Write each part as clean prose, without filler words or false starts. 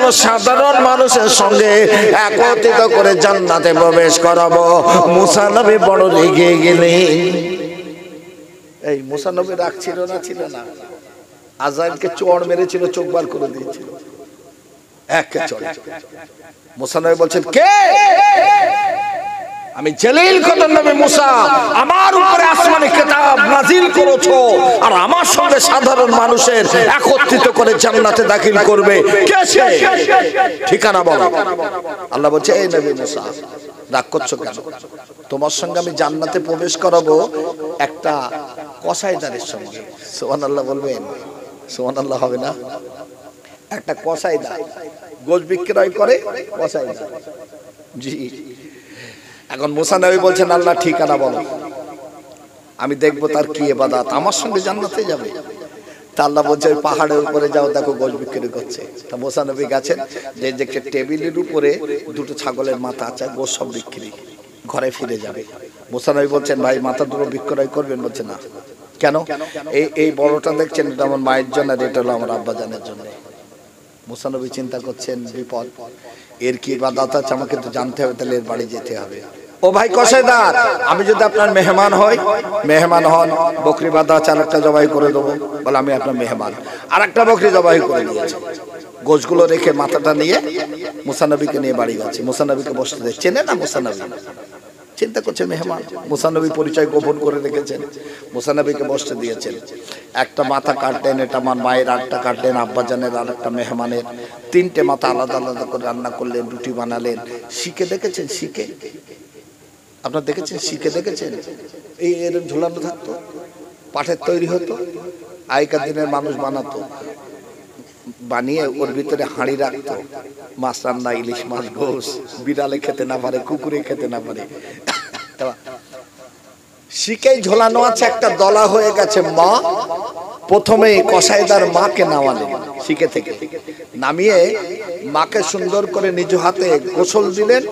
কোন সাধারণ মানুষের সঙ্গে একত্রিত করে জান্নাতে প্রবেশ করাবো। মুসা নবী বড় রেগে গেলেন। এই মুসা নবী রাগ ছিল না? ছিল না? আজরাইলকে চড় মেরেছিল, চোখ বার করে দিয়েছিল একে চড়ে। মুসা নবী বলছেন, কে? আমি জলিল কদর নবী মুসা, আমার উপরে আসমানি কিতাব নাজিল করেছো আর আমার সঙ্গে সাধারণ মানুষের একত্রিত করে জান্নাতে দাখিল করবে, কে সে? ঠিকানা বলো। আল্লাহ বলছে, এই নবী মুসা, রাগ করছো কেন? তোমার সঙ্গে আমি জান্নাতে প্রবেশ করাবো একটা কসাইদারের সঙ্গে। সুবহানাল্লাহ বলবেন? সুবহানাল্লাহ হবে না? একটা কসাইদার, গোশ বিক্রয় করে কসাইদার। জি। এখন মুসা নবী বলছেন, আল্লাহ ঠিকানা বলো, আমি দেখবো তার কি ইবাদত, আমার সঙ্গে জান্নাতে যাবে। তা আল্লাহ বলছে, ওই পাহাড়ের উপরে যাও, দেখো গোশ বিক্রি করছে। তা মুসা নবী গেছেন, যে দেখছে টেবিলের উপরে দুটো ছাগলের মাথা আছে, গোশ সব বিক্রি, ঘরে ফিরে যাবে। মুসা নবী বলছেন, ভাই মাথা দুটো বিক্রয় করবেন? বলছে না। কেন? এই বড়টা দেখছেন, এটা আমার মায়ের জন্য, আর এটা হলো আমার আব্বাজানের জন্য। মুসা নবী চিন্তা করছেন, বিপদ, এর কি ইবাদত আছে, আমাকে তো জানতে হবে, তাহলে এর বাড়ি যেতে হবে। ও ভাই কসাইদার, আমি যদি আপনার মেহমান হই, মেহমান হন, বকরি বাঁধা আছে, আরেকটা জবাই করে দেবো। বলে, আমি আপনার মেহমান। আর একটা বকরি জবাই করে দিয়েছে। গোশগুলো রেখে মাথাটা নিয়ে মুসা নবীকে নিয়ে বাড়ি গেছে। মুসা নবীকে বসতে দেয়। চেনে না মুসা নবী? চিন্তা করছে মেহমান। মুসা নবী পরিচয় গোপন করে রেখেছেন। মুসা নবীকে বসতে দিয়েছেন। একটা মাথা কাটলেন, এটা আমার মায়ের, আরেকটা কাটলেন আব্বাজানের, আর একটা মেহমানের। তিনটে মাথা আলাদা আলাদা করে রান্না করলেন, রুটি বানালেন। শিখে দেখেছেন? শিখে আপনার দেখেছেন? শিখে দেখেছেন? এই এরকম ঝুলানো থাকতো, পাঠের তৈরি হতো, আগেকার দিনের মানুষ বানাতো, বানিয়ে ওর ভিতরে হাঁড়ি রাখতো, মাছ রান্না, ইলিশ মাছ, গোশ, বিড়ালে খেতে না পারে, কুকুরে খেতে না পারে। শিখেই ঝোলানো আছে, একটা দলা হয়ে গেছে। মা প্রথমে কসাইদার মাকে নামালেন, শিখে থেকে নামিয়ে মাকে সুন্দর করে নিজ হাতে গোসল দিলেন,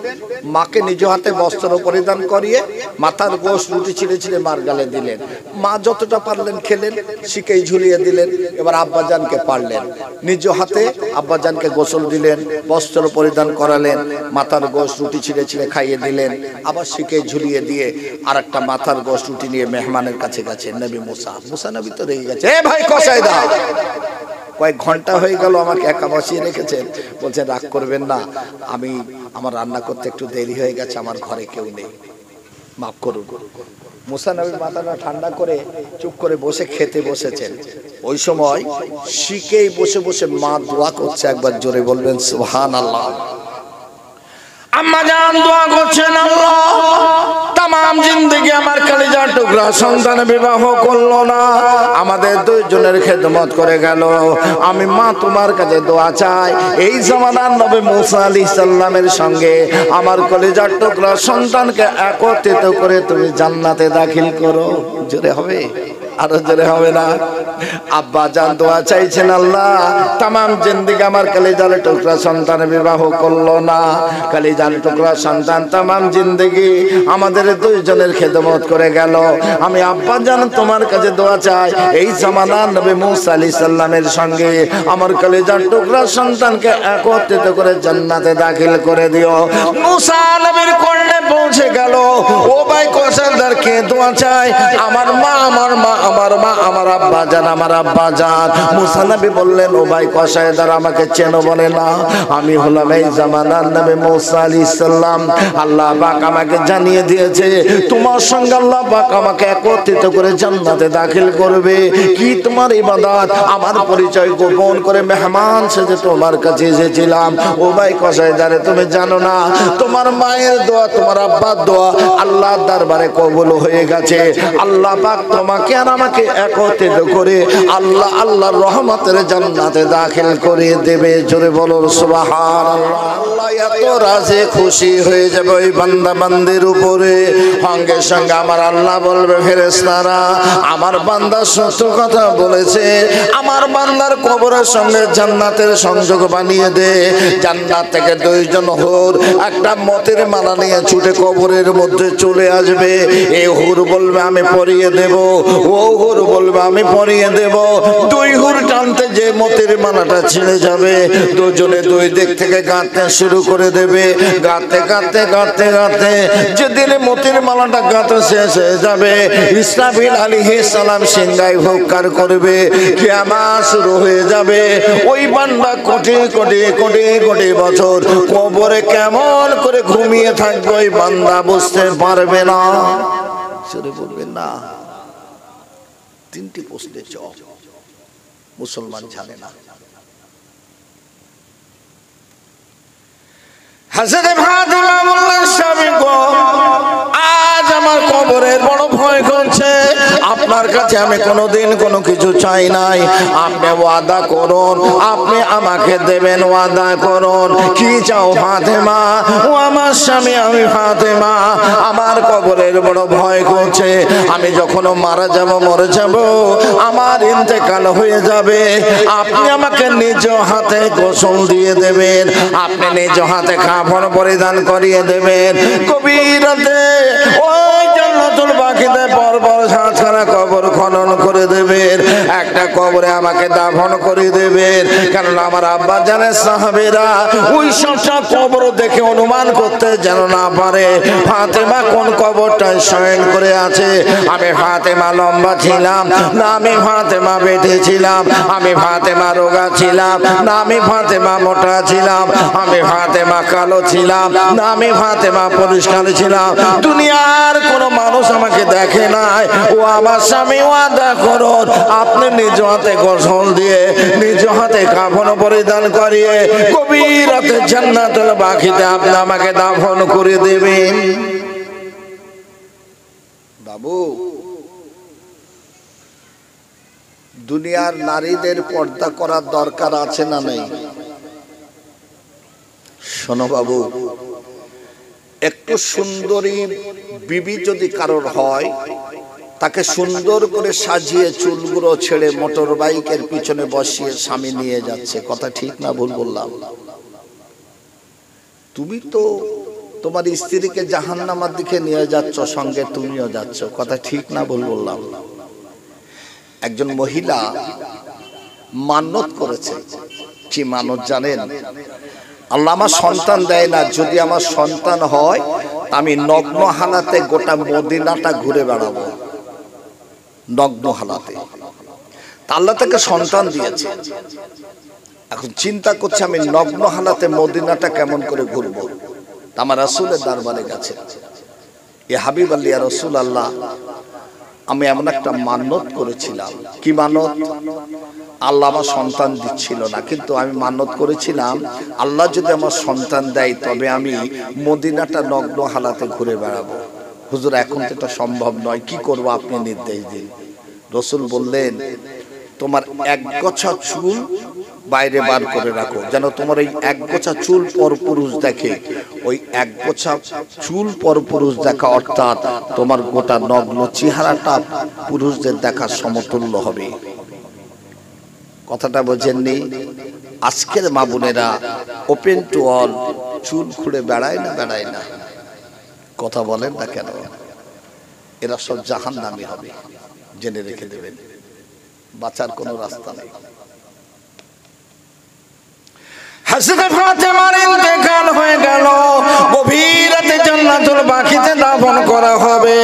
মাকে নিজ হাতে বস্ত্র পরিধান করিয়ে মাথার গোশ রুটি ছিঁড়ে ছিঁড়ে মার গালে দিলেন। মা যতটা পারলেন খেলেন, শিখেই ঝুলিয়ে দিলেন। এবার আব্বাজানকে পারলেন, নিজ হাতে আব্বাজানকে গোসল দিলেন, বস্ত্র পরিধান করালেন, মাথার গোশ রুটি ছিঁড়ে ছিঁড়ে খাইয়ে দিলেন। আবার শিখেই ঝুলিয়ে দিয়ে আর একটা মাথার গোশ রুটি নিয়ে মেহমানের কাছে গেছে নবী মুসা। মুসা নবী তো রেগে গেছে, এ ভাই কসাইদা, কয়েক ঘন্টা হয়ে গেল আমাকে একা বসিয়ে রেখেছেন। বলছেন, রাগ করবেন না, আমার রান্না করতে একটু দেরি হয়ে গেছে, আমার ঘরে কেউ নেই, মাফ করুন। মুসা নবী মাথাটা ঠান্ডা করে চুপ করে বসে খেতে বসেছেন। ওই সময় শিখেই বসে বসে মা দোয়া করছে। একবার জোরে বলবেন সুবহানাল্লাহ। আম্মা জান দোয়া করছেন, আল্লাহ তামাম জিন্দেগি আমার কলিজার টুকরা সন্তান বিবাহ করলো না, আমাদের দুইজনের খেদমত করে গেল। আমি মা তোমার কাছে দোয়া চাই, এই জামানার নবী মুসা আলাইহিস সালামের সঙ্গে আমার কলিজার টুকরা সন্তানকে একত্রিত করে তুমি জান্নাতে দাখিল করো। জোরে হবে? আরো জোরে হবে না? আব্বা জান দোয়া চাইছেন, আল্লাহ তামাম জিন্দেগি আমার কলিজার টুকরা সন্তান বিবাহ করলো না, কলিজার টুকরা সন্তান তামাম জিন্দেগি আমাদের দুইজনের খেদমত করে গেল। আমি আব্বা জান তোমার কাছে দোয়া চাই, এই জামানার নবী মুসা আলাইহিস সালামের সঙ্গে আমার কলিজার টুকরা সন্তানকে একত্রিত করে জান্নাতে দাখিল করে দিও। মুসা নবীর কর্ণে পৌঁছে গেল। ও ভাই কসাইদার কে দোয়া চাই? আমার মা, আমার মা, আমার মা, আমার আব্বা জান, আমার আব্বা জান। মুসা নবী বললেন, ও ভাই কসাইদার আমাকে চেনো? বলে না, আমি হলাম এই জামানার নবী মুসা আলাইহিস সালাম। আল্লাহ পাক আমাকে জানিয়ে দিয়েছে তোমার সঙ্গে আল্লাহ পাক আমাকে একত্রিত করে জান্নাতে দাখিল করবে। কি তোমার ইবাদত? আমার পরিচয় গোপন করে মেহমান সেজে তোমার কাছে এসেছিলাম। ও ভাই কসাইদারে, তুমি জানো না তোমার মায়ের দোয়া, তোমার আব্বার দোয়া আল্লাহর দরবারে কবুল হয়ে গেছে। আল্লাহ পাক তোমাকে আর আমাকে একত্রিত করে আল্লাহর রহমতের জান্নাতে দাখিল করে দেবে। জোরে বলো সুবহানাল্লাহ। আল্লাহ এত রাজে খুশি হয়ে যাবে ওই বান্দা বান্দির উপরে, সঙ্গে সঙ্গে আমার আল্লাহ বলবে, ফেরেশতারা আমার বান্দা সত্য কথা বলেছে, আমার বান্দার কবরের সঙ্গে জান্নাতের সংযোগ বানিয়ে দে। জান্নাত থেকে দুইজন হুর একটা মতের মালা নিয়ে ছুটে কবরের মধ্যে চলে আসবে। এই হুর বলবে আমি পরিয়ে দেব, ও হুর বলবে আমি পরিয়ে দেব। দুই হুর টানতে যে মতির মালাটা ছিঁড়ে যাবে, দুজনে দুই দিক থেকে গাঁথতে শুরু করে দেবে। গাঁথতে গাঁথতে গাঁথতে গাঁথতে যেদিন মতির মালাটা গাঁথা শেষ হয়ে যাবে, ইসরাফিল আলাইহিস সালাম সিংহায় হুঙ্কার করবে, কিয়ামত শুরু হয়ে যাবে। ওই বান্দা কোটি কোটি কোটি কোটি বছর কবরে কেমন করে ঘুমিয়ে থাকবে ওই বান্দা বুঝতে পারবে না। সরে বলবেন না। তিনটি প্রশ্নের জবাব মুসলমান জানে না। হযরত ফাতিমা বললেন, স্বামী গো, আজ আমার কবরের বড় ভয় করছে। আপনার কাছে আমি কোনোদিন কোনো কিছু চাই নাই, আপনি ওয়াদা করুন, আপনি আমাকে দেবেন, ওয়াদা করুন। কি চাও ফাতিমা? ও আমার স্বামী, আমি ফাতিমা, আমার কবরের বড় ভয় করছে। আমি যখন মারা যাব, মরে যাব, আমার ইন্তেকাল হয়ে যাবে, আপনি আমাকে নিজ হাতে গোসল দিয়ে দেবেন, আপনি নিজ হাতে কাফন পরিধান করিয়ে দেবেন। গভীর রাতে ওই জান্নাতুল বাকিতে পরপর 7খানা কবর খনন করে দেবেন, একটা কবরে আমাকে দাফন করে দেবেন। কারণ আমার আব্বা জানের সাহাবীরা ওই সবটা কবর দেখে অনুমান করতে যেন না পারে ফাতেমা কোন কবরটায় শয়ন করে আছে। আমি ফাতেমা লম্বা ছিলাম না, আমি ফাতেমা বেঁটে ছিলাম, আমি ফাতেমা রোগা ছিলাম না, আমি ফাতেমা মোটা ছিলাম, আমি ফাতেমা কালো ছিলাম না, আমি ফাতেমা পরিষ্কার ছিলাম। দুনিয়ার কোন মানুষ আমাকে দেখে নাই। ও আমার স্বামী, ওয়াদা করুন, আপনি নিজ হাতে গোসল দিয়ে, নিজ হাতে কাফন পরিধান করিয়ে গভীর রাতে জান্নাতুল বাকিতে আপনি আমাকে দাফন করে দেবেন। বাবু, দুনিয়ার নারীদের পর্দা করার দরকার আছে না নেই? শোনো বাবু, একটু সুন্দরী বিবি যদি কারোর হয়, তাকে সুন্দর করে সাজিয়ে চুলগুলো ছেড়ে মোটর বাইকের পিছনে বসিয়ে স্বামী নিয়ে যাচ্ছে। কথা ঠিক না ভুল বললাম? তুমি তো তোমার স্ত্রীকে জাহান্নামের দিকে নিয়ে যাচ্ছ, সঙ্গে তুমিও যাচ্ছ। কথা ঠিক না ভুল বললাম? একজন মহিলা মান্যত করেছে। কি মানত জানেন? আল্লাহ আমার সন্তান দেয় না, যদি আমার সন্তান হয় আমি নগ্ন হালাতে গোটা মদিনাটা ঘুরে বেড়াবো, নগ্ন হালাতে। আল্লাহ তাকে সন্তান দিয়েছে, এখন চিন্তা করছে আমি নগ্ন হালাতে মদিনাটা কেমন করে ঘুরবো। আমার রাসূলের দরবারে গেছে, এ হাবিব আল্লাহ, ইয়া রাসূলুল্লাহ, আমি এমন একটা মান্যত করেছিলাম। কি মান্যত? আল্লাহ আমার সন্তান দিচ্ছিল না, কিন্তু আমি মান্যত করেছিলাম আল্লাহ যদি আমার সন্তান দেয় তবে আমি মদিনাটা নগ্ন হালাতে ঘুরে বেড়াবো। হুজুর, এখন তো এটা সম্ভব নয়, কি করবো আপনি নির্দেশ দিন। রাসূল বললেন, তোমার এক গোছা চুল বাইরে বার করে রাখো, যেন তোমার এই এক গোছা চুল পর পুরুষ দেখে। ওই এক গোছা চুল পর পুরুষ দেখা অর্থাৎ তোমার গোটা নগ্ন চেহারাটা পুরুষদের দেখার সমতুল্য হবে। কথাটা বোঝেননি? আজকের মা বোনেরা ওপেন টু অল চুল খুঁড়ে বেড়ায় না, বেড়ায় না? কথা বলেন না কেন? এরা সব জাহান্নামী হবে, জেনে রেখে দেবেন, বাঁচার কোনো রাস্তা নেই। হযরত ফাতেমার ইন্তেকাল হয়ে গেল, গভীর রাতে জান্নাতুল বাকিতে দাফন করা হবে।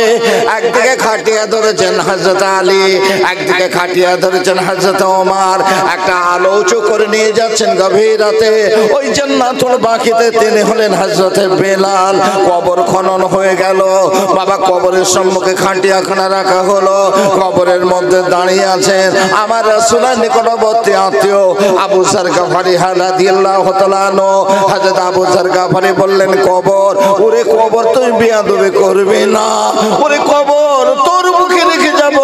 একদিকে খাটিয়া ধরেছেন হযরত আলী, একদিকে খাটিয়া ধরেছেন হযরত ওমর। একটা আলো উঁচু করে নিয়ে যাচ্ছেন গভীর রাতে ওই জান্নাতুল বাকিতে। তিনি হলেন হযরত বেলাল। কবর খনন হয়ে গেল, বাবা কবরের সম্মুখে খাটিয়াখানা রাখা হলো। কবরের মধ্যে দাঁড়িয়ে আছেন আমার রাসূলের নিকটবর্তী আত্মীয় আবু যর গফারি রাদিয়াল্লাহু তাআলা আনহু। হযরত আবু যর গফারি বললেন, কবর, ওরে কবর তুই বিয়াদবি করবি না, ওরে কবর তোর মুখে রেখে যাব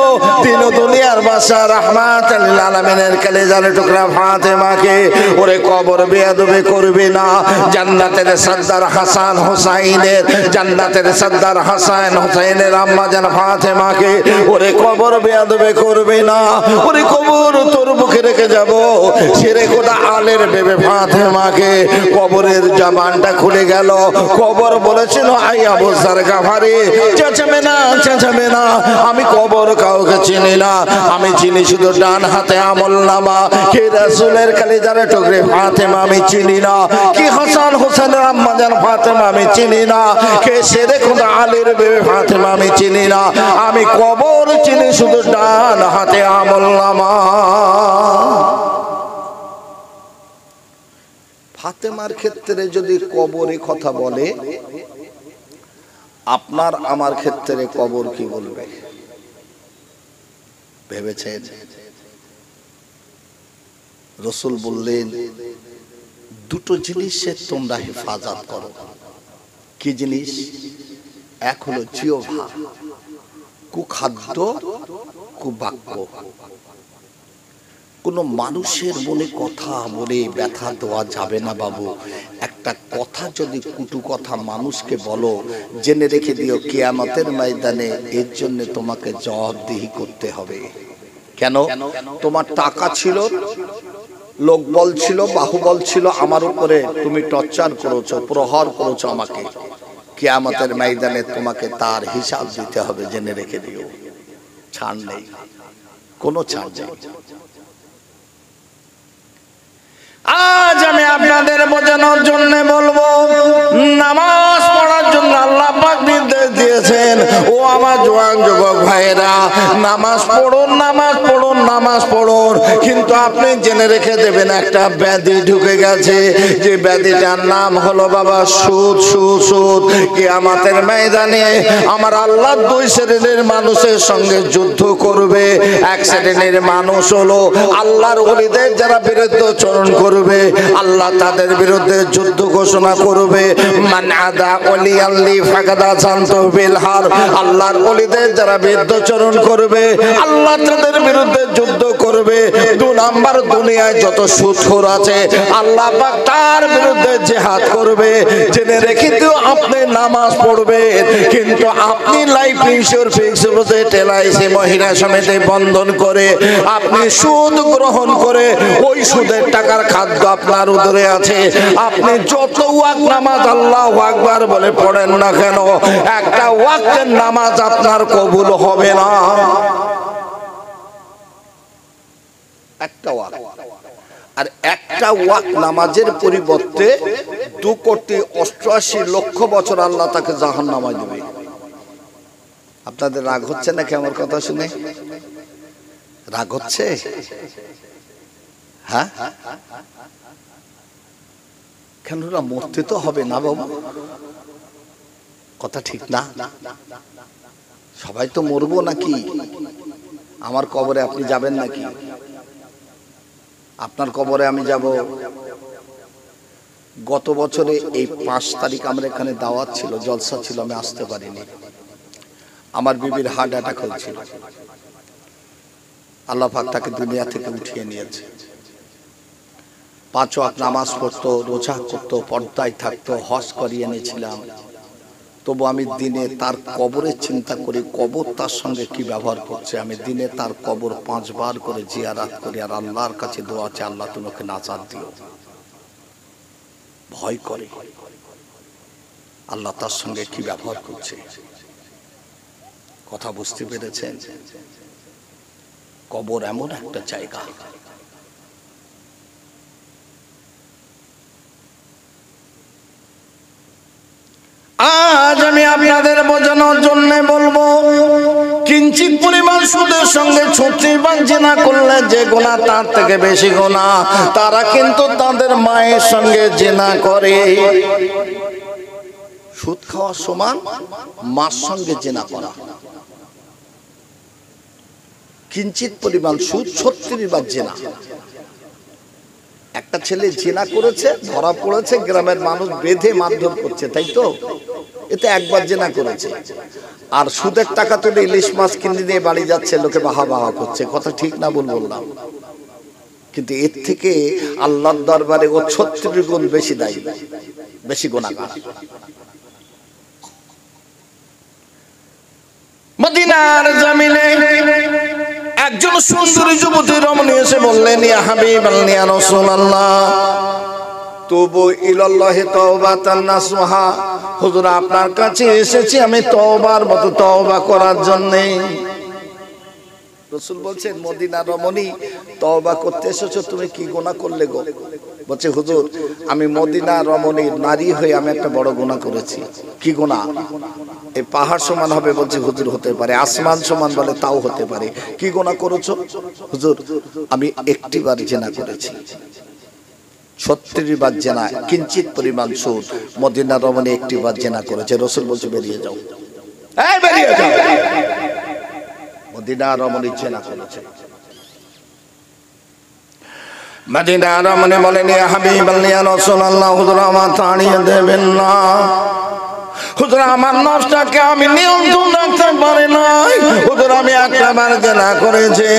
দিন দুনিয়ার বাদশা রাহমাতুল লিল আলামিনের কলেজার টুকরা ফাতেমাকে। ওরে কবর বিয়াদবি করবি না, জান্নাতের সর্দার হাসান হুসাইনের, জান্নাতের সর্দার হাসান হুসাইনের আম্মা জান ফাতেমাকে ওরে কবর বিয়াদবি করবি না, ওরে কবর তোর মুখে রেখে যাব। সেরে কোটা আলের বেবে ফাতেমাকে কবরের জবানটা খুলে গেল। কবর বলেছিল, আই আবু যর গফারি, চেঁচাবে না, চেঁচাবে না, আমি কবর কাউকে চিনি না, আমি চিনি শুধু ডান হাতে আমলনামা। কে রাসূলের কলিজার টুকরে ফাতেমা আমি চিনি না, কি হাসান হোসেনের আম্মা জান ফাতেমা আমি চিনি না, কে শেরে খোদা আলীর বেবি ফাতেমা আমি চিনি না। আমি কবর চিনি শুধু ডান হাতে আমলনামা। ফাতেমার ক্ষেত্রে যদি কবরে কথা বলে, আপনার আমার ক্ষেত্রে কবর কি বলবে ভেবেছেন? রাসূল বললেন দুটো জিনিসের তোমরা হেফাজত করো। কি জিনিস? এক হলো জিহ্বা, কুখাদ্য কুবাক্য। কোনো মানুষের মনে কথা বলে ব্যথা দেওয়া যাবে না বাবু। একটা কথা যদি কুটু কথা মানুষকে বলো, জেনে রেখে দিও কিয়ামতের ময়দানে এর জন্য তোমাকে জবাবদিহি করতে হবে। কেন? তোমার টাকা ছিল, লোক বল ছিল, বাহুবল ছিল, আমার উপরে তুমি টর্চার করেছো, প্রহার করেছো আমাকে। কিয়ামতের ময়দানে তোমাকে তার হিসাব দিতে হবে, জেনে রেখে দিও। ছাড় নেই, কোনো ছাড় নেই। আজ আমি আপনাদের বোঝানোর জন্য বলবো, নামাজ পড়ার জন্য আল্লাহ পাক নির্দেশ দিয়েছেন। ও আমার জওয়ান যুবক ভাইরা, নামাজ পড়ুন, নামাজ পড়ুন, নামাজ পড়ুন। কিন্তু আপনি জেনে রেখে দেবেন একটা ব্যাধি ঢুকে গেছে, যে ব্যাধিটার নাম হলো বাবা সুদ। সুদ সুদ। কিয়ামতের ময়দানে আমার আল্লাহ দুই শ্রেণীর মানুষের সঙ্গে যুদ্ধ করবে। এক শ্রেণীর মানুষ হলো আল্লাহর ওলিদের যারা বিরুদ্ধাচরণ করবে, আল্লাহ তাদের বিরুদ্ধে যুদ্ধ ঘোষণা করবে। মান আদা ওলি আল্লি ফাকাদা জানতু বিল হার। আল্লাহর ওলিদের যারা বিরুদ্ধাচরণ করবে, আল্লাহ তাদের বিরুদ্ধে যুদ্ধ করবে। দুই নাম্বার, দুনিয়ায় যত সুদখোর আছে আল্লাহ পাক তার বিরুদ্ধে জিহাদ করবে। জেনে রেখে দিও আপনি নামাজ পড়বেন, কিন্তু আপনি life insurance fixed deposit LIC মহিলা সমিতি বন্ধন করে আপনি সুদ গ্রহণ করে ওই সুদের টাকার খাদ্য আপনার উদরে আছে। আপনি যত ওয়াক্ত নামাজ আল্লাহু আকবার বলে পড়েন না কেন, একটা ওয়াক্তের নামাজ আপনার কবুল হবে না। একটা ওয়াক্ত। আর একটা ওয়াক্ত নামাজের পরিবর্তে 2,88,00,000 বছর আল্লাহ তাকে জাহান্নামে দেবে। আপনাদের রাগ হচ্ছে নাকি আমার কথা শুনে? রাগ হচ্ছে? হ্যাঁ, কেন? মরতে তো হবে না বাবু, কথা ঠিক না? সবাই তো মরবো নাকি? আমার কবরে আপনি যাবেন নাকি? আপনার কবরে আমি যাব। গত বছরে এই 5 তারিখ আমরা এখানে দাওয়াত ছিল, জলসা ছিল, আমি আসতে পারিনি। আমার বিবির হার্ট অ্যাটাক হয়েছিল। আল্লাহ পাক তাকে দুনিয়া থেকে উঠিয়ে নিয়েছে। 5 ওয়াক্ত নামাজ পড়তো, রোজা করতো, পর্দায় থাকতো, হজ করিয়ে এনেছিলাম। তবু আমি দিনে তার কবরের চিন্তা করি, কবর তার সঙ্গে কি ব্যবহার করছে। আমি দিনে তার কবর 5 বার করে জিয়ারাত করি, আর আল্লাহর কাছে দোয়া চাই, আল্লাহ তুমি ওকে নাজাত দিও। ভয় করে আল্লাহ তার সঙ্গে কি ব্যবহার করছে। কথা বুঝতে পেরেছেন? কবর এমন একটা জায়গা, আজ আমি আপনাদের বোঝানোর জন্য বলবো, কিঞ্চিত পরিমাণ সুদের সঙ্গে 36 বার জিনা করলে যে গুনাহ তার থেকে বেশি গুনাহ, তারা কিন্তু তাদের মায়ের সঙ্গে জিনা করে। সুদ খাওয়া সমান মার সঙ্গে জিনা করা। কিঞ্চিত পরিমাণ সুদ 36 বার জিনা। একটা ছেলে জিনা করেছে, ধরা পড়েছে, গ্রামের মানুষ বেঁধে মারধর করছে, তাই তো? এতে একবার জিনা করেছে। আর সুদের টাকা তুলে ইলিশ মাছ কিনে নিয়ে বাড়ি যাচ্ছে, লোকে বাহা বাহা করছে। কথা ঠিক না ভুল বললাম? কিন্তু এর থেকে আল্লাহর দরবারে ও 36 গুণ বেশি দায়ী, বেশি গুনাহগার। মদিনার জমিনে একজন সুন্দরী যুবতী রমণী এসে বললেন, ইয়া হাবিবাল্লাহ, ইয়া রাসূলুল্লাহ, তুবু ইলাল্লাহি তাওবাতান নাসুহা। হুজুর, আপনার কাছে এসেছি আমি তওবার মতো তওবা করার জন্য। রসুল বলছেন মদিনা রমণী তওবা করতে এসেছো, তুমি কি গুনাহ করলে গো? বলছে হুজুর আমি মদিনা রমণীর নারী হয়ে আমি একটা বড় গুনাহ করেছি। কি গুনাহ? এই পাহাড় সমান হবে। বলছে হুজুর হতে পারে, আসমান সমান বলে তাও হতে পারে। কি গুনাহ করেছো? হুজুর আমি একটিবার জিনা করেছি। 36 বার জেনা, কিঞ্চিত পরিমাণ সুদ। মদিনা রমণী একটিবার জেনা করেছে। রসুল বলছে বেরিয়ে যাও, এই বেরিয়ে যাও। মদিনা রমণী জেনা করেছে। মদিনা রমণী বলেন ইয়া হাবিবাল্লাহ ইয়া রাসূলুল্লাহ, হুজুর আমার তাড়িয়ে দেবেন না। হুজুর আমার নফসটাকে আমি নিয়ন্ত্রণ রাখতে পারি নাই। হুজুর আমি একবার জেনা করেছি।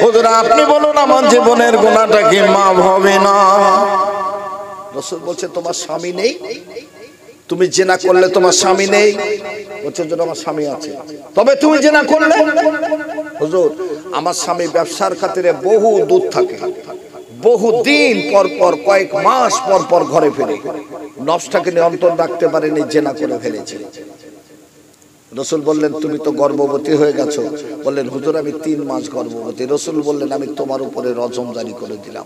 হুজুর আপনি বলুন আমার জীবনের গুনাহটা কি মাফ হবে না? রসুল বলছে তোমার স্বামী নেই? তুমি জেনা করলে তোমার স্বামী নেই? বলছে যে আমার স্বামী আছে। তবে তুমি জেনা করলে? হুজুর আমার স্বামী ব্যবসার খাতিরে বহু দূর থাকে, বহুদিন পর পর, কয়েক মাস পর পর ঘরে ফিরে। নফসটাকে নিয়ন্ত্রণ রাখতে পারেনি, জেনা করে ফেলেছে। রসুল বললেন তুমি তো গর্ভবতী হয়ে গেছো। বললেন হুজুর আমি 3 মাস গর্ভবতী। রসুল বললেন আমি তোমার উপরে রজম জারি করে দিলাম।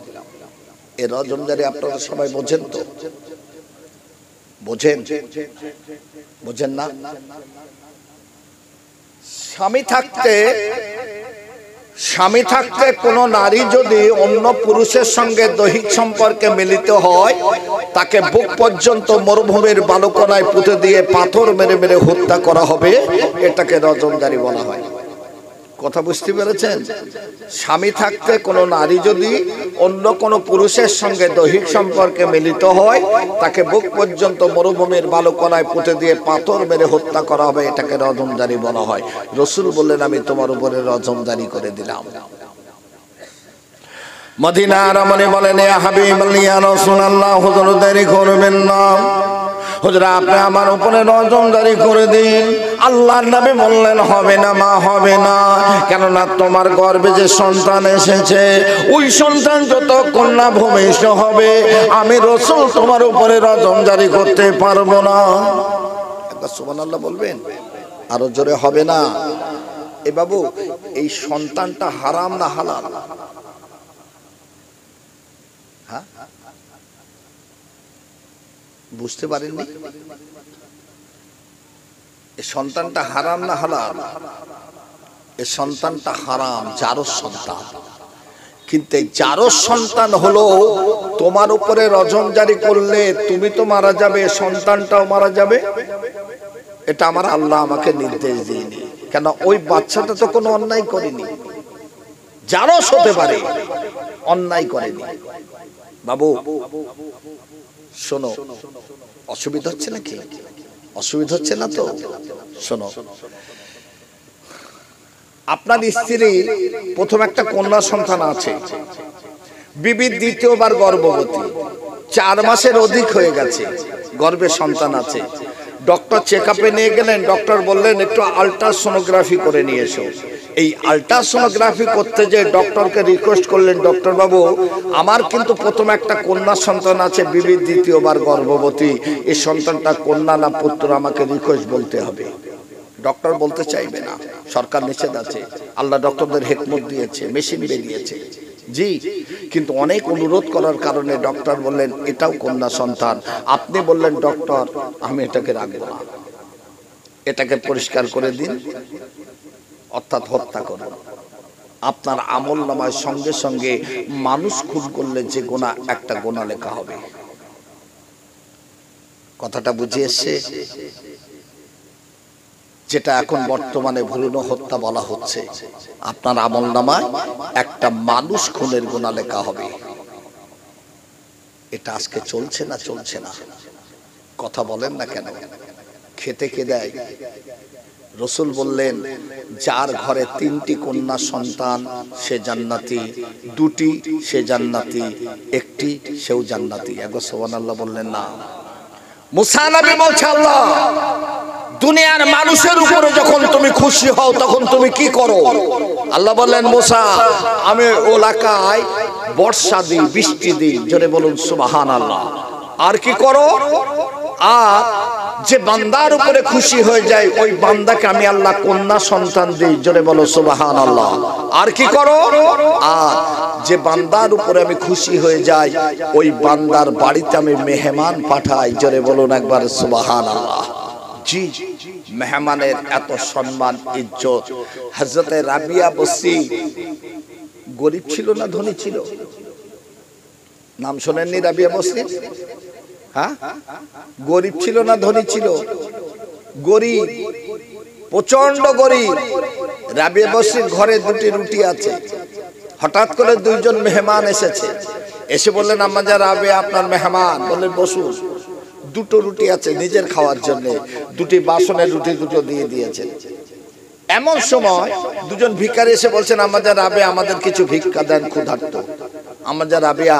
এই রজম জারি আপনারা সবাই বোঝেন তো? বোঝেন? বোঝেন না? স্বামী থাকতে কোন নারী যদি অন্য পুরুষের সঙ্গে দৈহিক সম্পর্কে মিলিত হয়, তাকে বুক পর্যন্ত মরুভূমির বালুকণায় পুঁতে দিয়ে পাথর মেরে মেরে হত্যা করা হবে। এটাকে রজমজারি বলা হয়। কথা বুঝতে পেরেছেন? স্বামী থাকতে কোন নারী যদি অন্য কোন পুরুষের সঙ্গে দৈহিক সম্পর্কে মিলিত হয়, তাকে বুক পর্যন্ত মরুভূমির বালুকণায় পুঁতে দিয়ে পাথর মেরে হত্যা করা হবে। এটাকে রজমজারি বলা হয়। রসুল বললেন আমি তোমার উপরে রজমজারি করে দিলাম। মদিনা রমণী বলেন ইয়া হাবিবাল্লাহ ইয়া রাসূলুল্লাহ, হুজুর দেরি করবেন না। হুজুর আপনি আমার উপরে রজম জারি করে দিন। আল্লাহর নবী বললেন হবে না মা, হবে না। কেননা তোমার গর্ভে যে সন্তান এসেছে, ওই সন্তান যতক্ষণ না ভূমিষ্ঠ হবে, আমি রাসূল তোমার উপরে রজম জারি করতে পারবো না। একবার সুবহানাল্লাহ বলবেন? আরো জোরে হবে না? এ বাবু এই সন্তানটা হারাম না হালাল? হ্যাঁ বুঝতে পারেননি? এই সন্তানটা হারাম না হালাল? এই সন্তানটা হারাম, জারজ সন্তান। কিন্তু এই জারজ সন্তান হলো তোমার উপরে রজম জারি করলে তুমি তো মারা যাবে, সন্তানটাও মারা যাবে। এটা আমার আল্লাহ আমাকে নির্দেশ দিয়েনি। কেন? ওই বাচ্চাটা তো কোনো অন্যায় করেনি। জারজ হতে পারে, অন্যায় করেনি। বাবু শোনো, অসুবিধা হচ্ছে নাকি? অসুবিধা হচ্ছে না তো? শোনো, আপনার স্ত্রী প্রথম একটা কন্যা সন্তান আছে, বিবি দ্বিতীয়বার গর্ভবতী, 4 মাসের অধিক হয়ে গেছে, গর্ভে সন্তান আছে। ডক্টর চেকআপে নিয়ে গেলেন, ডক্টর বললেন একটু আল্ট্রাসোনোগ্রাফি করে নিয়ে এসো। এই আল্ট্রাসোনোগ্রাফি করতে যে ডক্টরকে রিকোয়েস্ট করলেন, ডক্টর বাবু আমার কিন্তু প্রথম একটা কন্যা সন্তান আছে, বিবি দ্বিতীয়বার গর্ভবতী, এই সন্তানটা কন্যা না পুত্র আমাকে রিকোয়েস্ট বলতে হবে। ডক্টর বলতে চাইবে না, সরকার নিষেধ আছে। আল্লাহ ডক্টরদের হিকমত দিয়েছে, মেশিন বেরিয়েছে জি, কিন্তু অনেক অনুরোধ করার কারণে ডক্টর বললেন এটাও কন্যা সন্তান। আপনি বললেন ডক্টর আমি এটাকে রাখবো না, এটাকে পরিষ্কার করে দিন, অর্থাৎ হত্যা করুন। আপনার আমলনামায় সঙ্গে সঙ্গে মানুষ খুন করলে যে গুনাহ, একটা গুনাহ লেখা হবে। কথাটা বুঝে এসছে? যেটা এখন বর্তমানে ভ্রূণ হত্যা বলা হচ্ছে, আপনার আমলনামায় একটা মানুষ খুনের গুনাহ লেখা হবে। এটা আজকে চলছে না? চলছে না? কথা বলেন না কেন? খেতে কে দেয়? রসুল বললেন যার ঘরে 3টি কন্যা সন্তান সে জান্নাতি, 2টি সে জান্নাতি, 1টি সেও জান্নাতি। একবার সুবহানাল্লাহ বললেন না? মুসা নবী বলছে আল্লাহ দুনিয়ার মানুষের উপরে যখন তুমি খুশি হও তখন তুমি কি করো? আল্লাহ বললেন মুসা আমি এলাকায় বর্ষা দিই, বৃষ্টি দিই। জোরে বলুন সুবহানাল্লাহ। আর কি করো? আর যে বান্দার উপরে খুশি হয়ে যায় ওই বান্দাকে আমি আল্লাহ কন্যা সন্তান দিই, জোরে বলো সুবহানাল্লাহ। আর কি করো? আর যে বান্দার উপরে আমি খুশি হয়ে যাই ওই বান্দার বাড়িতে আমি মেহমান পাঠাই, জোরে বলুন একবার সুবহানাল্লাহ। জি, মেহমানের এত সম্মান ইজ্জত। হযরতে রাবিয়া বসরি গরিব ছিল না ধনী ছিল? নাম শোনেননি রাবিয়া বসরি? হ্যাঁ, গরিব ছিল না ধনী ছিল? গরিব, প্রচন্ড গরিব। রাবিয়া বসরির ঘরে দুটি রুটি আছে। হঠাৎ করে দুইজন মেহমান এসেছে, এসে বললেন আম্মা জান রাবিয়া আপনার মেহমান। বললেন বসুন। দুটো রুটি আছে নিজের খাওয়ার জন্য, দুটি বাসনের রুটি দুটো দিয়ে দিয়েছেন। এমন সময় দুজন ভিখারি এসে বলছেন আম্মা জান রাবিয়া আমাদের কিছু ভিক্ষা দেন, ক্ষুধার্ত। আম্মা জান রাবিয়া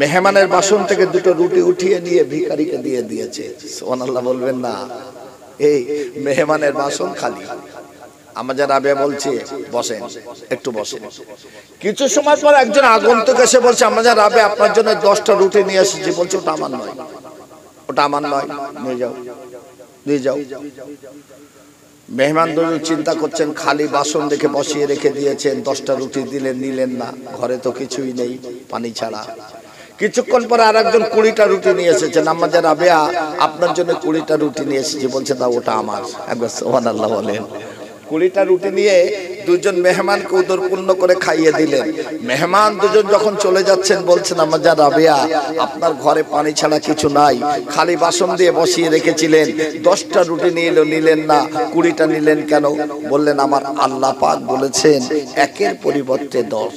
মেহমানের বাসন থেকে দুটো রুটি উঠিয়ে নিয়ে ভিখারিকে দিয়ে দিয়েছে। সুবহানাল্লাহ বলবেন না? এই মেহমানের বাসন খালি। আম্মা জান রাবিয়া বলছে বসেন, একটু বসেন। কিছু সময় পর একজন আগন্তুক এসে বলছে আম্মা জান রাবিয়া আপনার জন্য 10টা রুটি নিয়ে এসেছি। বলছে ওটা আমার নয়, ওটা আমার নয়, নিয়ে যাও, নিয়ে যাও। মেহমান দুজন চিন্তা করছেন, খালি বাসন দেখে বসিয়ে রেখে দিয়েছেন, 10টা রুটি দিলেন, নিলেন না, ঘরে তো কিছুই নেই পানি ছাড়া। কিছুক্ষণ পরে আরেকজন 20টা রুটি নিয়ে এসেছেন। আম্মা জান রাবিয়া আপনার জন্য 20টা রুটি নিয়ে এসেছি। বলছে না ওটা আমার। একবার সুবহানাল্লাহ বলেন। 20টা রুটি নিয়ে দুজন মেহমানকে উদরপূর্ণ করে খাইয়ে দিলেন। মেহমান দুজন যখন চলে যাচ্ছেন বলছেন আম্মা জান রাবিয়া আপনার ঘরে পানি ছাড়া কিছু নাই, খালি বাসন দিয়ে বসিয়ে রেখেছিলেন, 10টা রুটি নিয়ে এলো, নিলেন না, 20টা নিলেন কেন? বললেন আমার আল্লাহ পাক বলেছেন একের পরিবর্তে 10,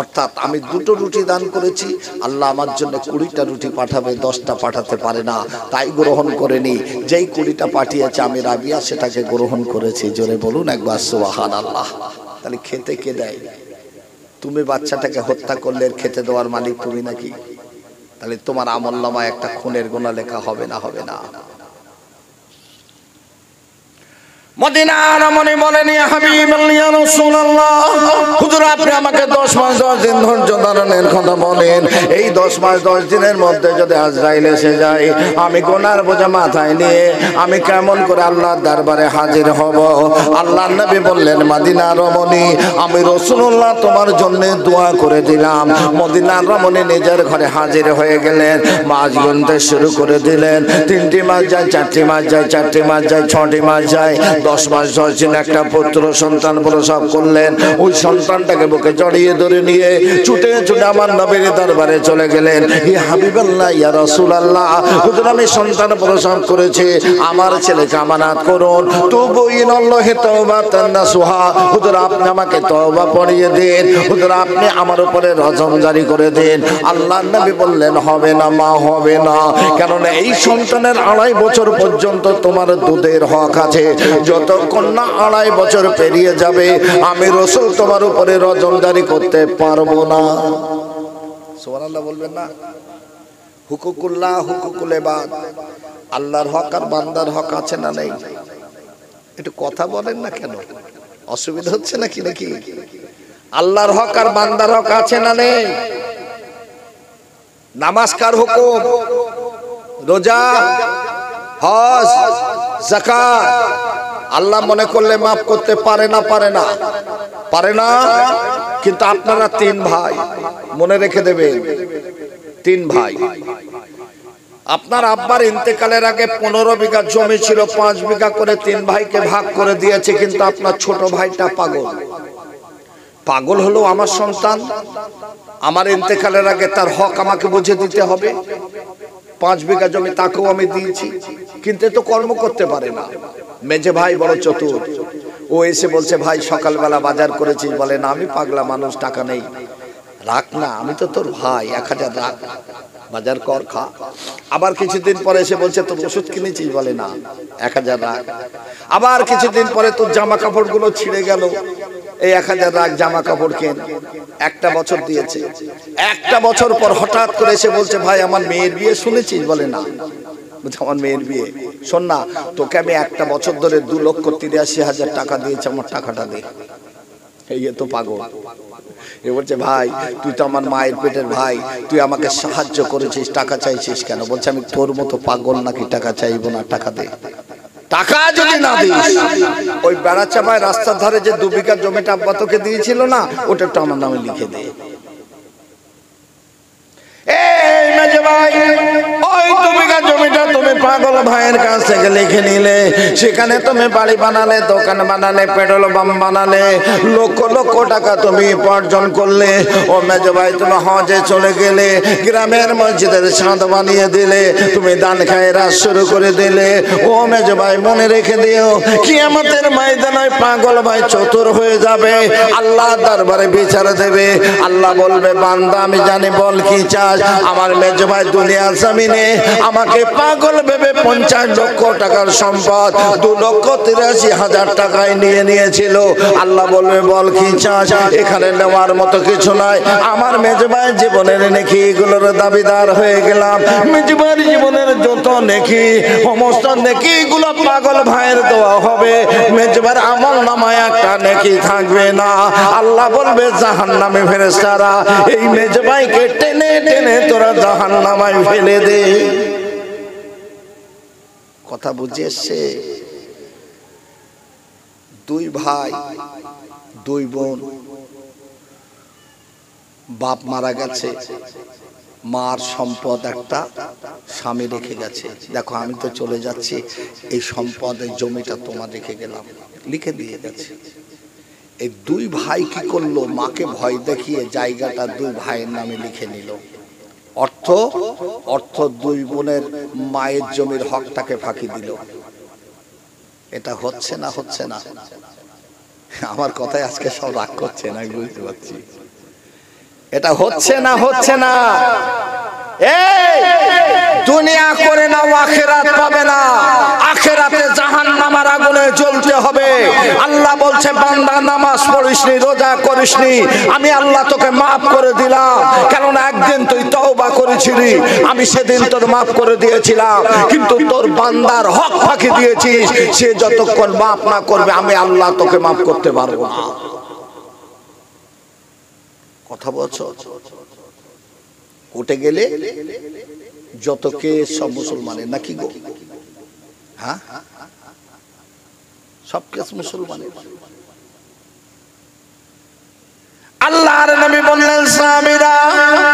অর্থাৎ আমি 2টো রুটি দান করেছি, আল্লাহ আমার জন্য 20টা রুটি পাঠাবে, 10টা পাঠাতে পারে না, তাই গ্রহণ করেনি। যেই 20টা পাঠিয়েছে আমি রাবিয়া সেটাকে গ্রহণ করেছি। জোরে বলুন একবার সুবহানাল্লাহ। তাহলে খেতে কে দেয়? তুমি বাচ্চাটাকে হত্যা করলে খেতে দেওয়ার মালিক তুমি নাকি? তাহলে তোমার আমলনামায় একটা খুনের গুনাহ লেখা হবে না? হবে না? মদিনার রমণী বলেন ইয়া হাবিবাল্লাহ ইয়া রাসূলুল্লাহ, হুজুর আপনি আমাকে 10 মাস 10 দিন ধৈর্য ধারণের কথা বলেন। এই 10 মাস 10 দিনের মধ্যে যদি আজরাইল এসে যায়, আমি গুনার বোঝা মাথায় নিয়ে আমি কেমন করে আল্লাহর দরবারে হাজির হব? আল্লাহর নবী বললেন মদিনার রমণী আমি রাসূলুল্লাহ তোমার জন্য দোয়া করে দিলাম। মদিনার রমণী নিজের ঘরে হাজির হয়ে গেলেন, মাস গুনতে শুরু করে দিলেন। 3টি মাস যায়, 4টি মাস যায়, 4টি মাস যায়, 6টি মাস যায়, 10 মাস 10 দিন একটা পুত্র সন্তান প্রসব করলেন। ওই সন্তানটাকে বুকে জড়িয়ে ধরে নিয়ে ছুটে ছুটে আমার নবীর দরবারে চলে গেলেন। ইয়া হাবিবাল্লাহ ইয়া রাসূলুল্লাহ, হুজুর আমি সন্তান প্রসব করেছি, আমার ছেলেকে আমানত করুন। তুবু ইলাল্লাহি তাওবাতান নাসুহা, হুজুর আপনি আমাকে তওবা পড়িয়ে দিন, হুজুর আপনি আমার উপরে রজম জারি করে দিন। আল্লাহর নবী বললেন হবে না মা, হবে না, কারণ এই সন্তানের 2.5 বছর পর্যন্ত তোমার দুধের হক আছে। যতক্ষণ না 2.5 বছর পেরিয়ে যাবে আমি রাসূল তোমার উপরে রজম জারি করতে পারবো না। সুবহানাল্লাহ বলবেন না? হুকুকুল্লাহ হুকুকুল ইবাদ, আল্লাহর হক আর বান্দার হক আছে না নেই? একটু কথা বলেন না কেন? অসুবিধা হচ্ছে নাকি? নাকি আল্লাহর হক আর বান্দার হক আছে না নেই? নামাজ কার হুকুম? রোজা, হজ, যাকাত আল্লাহ মনে করলে মাফ করতে পারে না? পারে না? পারে না। কিন্তু আপনারা 3 ভাই, মনে রেখে দেবেন, 3 ভাই। আপনার আব্বার ইন্তেকালের আগে 15 বিঘা জমি ছিল, 5 বিঘা করে 3 ভাইকে ভাগ করে দিয়েছে। কিন্তু আপনার ছোট ভাইটা পাগল। পাগল হলো আমার সন্তান, আমার ইন্তেকালের আগে তার হক আমাকে বুঝে দিতে হবে। 5 বিঘা জমি তাকেও আমি দিয়েছি, কিন্তু এ তো কর্ম করতে পারে না। মেজে ভাই বড় চতুর, ও এসে বলছে ভাই সকালবেলা বাজার করেছিস? বলে না আমি পাগলা মানুষ, টাকা নেই। রাখ না, আমি তো তোর ভাই, 1000 রাখ, বাজার কর, খা। আবার কিছুদিন পরে এসে বলছে তোর ওষুধ কিনেছিস? বলে না, 1000 রাখ। আবার কিছুদিন পরে তোর জামা কাপড়গুলো ছিঁড়ে গেল, এই 1000 রাখ, জামা কাপড় কেন। 1টা বছর দিয়েছে। 1টা বছর পর হঠাৎ করে এসে বলছে ভাই আমার মেয়ের বিয়ে শুনেছিস? বলে না। আমার মেয়ের বিয়ে, শোন না, তোকে আমি 1টা বছর ধরে 2,83,000 টাকা দিয়েছি, আমার টাকাটা দে। এই তো পাগল। এ বলছে ভাই তুই তো আমার মায়ের পেটের ভাই, তুই আমাকে সাহায্য করেছিস, টাকা চাইছিস কেন? বলছে আমি তোর মতো পাগল নাকি টাকা চাইবো না, টাকা দে। টাকা যদি না দিস ওই বেড়া চাপায় রাস্তার ধারে যে 2 বিঘা জমিটা আব্বা তোকে দিয়েছিল না, ওটা একটু আমার নামে লিখে দে। এই মেজে ভাই, ওই 2 বিঘা জমিটা তুমি পাগল ভাইয়ের কাছ থেকে লিখে নিলে, সেখানে তুমি বাড়ি বানালে, দোকান বানালে, পেট্রোল পাম্প বানালে, লক্ষ লক্ষ টাকা তুমি উপার্জন করলে। ও মেজে ভাই তুমি হজে চলে গেলে, গ্রামের মসজিদের ছাদ বানিয়ে দিলে, তুমি দান খায়রাত শুরু করে দিলে। ও মেজে ভাই মনে রেখে দিও, কিয়ামতের ময়দানে পাগল ভাই চতুর হয়ে যাবে, আল্লাহ দরবারে বিচার দেবে। আল্লাহ বলবে বান্দা আমি জানি, বল কি চাস? আমার মেজো ভাই দুনিয়ার জমিনে আমাকে পাগল ভেবে 50 লক্ষ টাকার সম্পদ 2,83,000 টাকায় নিয়ে নিয়েছিল। আল্লাহ বলবে বল কি চাস? এখানে নেওয়ার মতো কিছু নাই। আমার মেজো ভাই জীবনের নেকি এগুলোর দাবিদার হয়ে গেলাম। মেজো ভাইয়ের জীবনের যত নেকি, সমস্ত নেকি গুলো পাগল ভাইয়ের দেওয়া হবে। মেজো ভাইয়ের আমল নামায় একটা নেকি থাকবে না। আল্লাহ বলবে জাহান্নামে ফেরেশতারা এই মেজো ভাইকে টেনে টেনে তোরা জাহান্নামায় ফেলে দে। কথা বুঝে এসছে? 2 ভাই 2 বোন, বাপ মারা গেছে, মার সম্পদ একটা স্বামী রেখে গেছে। দেখো আমি তো চলে যাচ্ছি, এই সম্পদের জমিটা তোমার রেখে গেলাম, লিখে দিয়ে গেছে। এই 2 ভাই কি করলো? মাকে ভয় দেখিয়ে জায়গাটা 2 ভাইয়ের নামে লিখে নিল। অর্থ 2 বোনের মায়ের জমির হকটাকে ফাঁকি দিল। এটা হচ্ছে না? হচ্ছে না? আমার কথায় আজকে সব রাগ করছে না, আমি বুঝতে পারছি। এটা হচ্ছে না? হচ্ছে না? এই দুনিয়া করে নাও, আখিরাত পাবে না। আখিরাতে জাহান্নামের আগুনে জ্বলতে হবে। আল্লাহ বলছে বান্দা নামাজ পড়িসনি, রোজা করিসনি, আমি আল্লাহ তোকে মাফ করে দিলাম। কারণ একদিন তুই তওবা করেছিলি, আমি সেদিন তোর মাফ করে দিয়েছিলাম। কিন্তু তোর বান্দার হক ফাঁকি দিয়েছিস, সে যতক্ষণ মাফ না করবে আমি আল্লাহ তোকে মাফ করতে পারবো না। কথা বলছো? কোর্টে গেলে যত কেস সব মুসলমানের নাকি গো? হ্যাঁ, সব কেস মুসলমানের। আল্লাহর নবী বললেন সাহাবীরা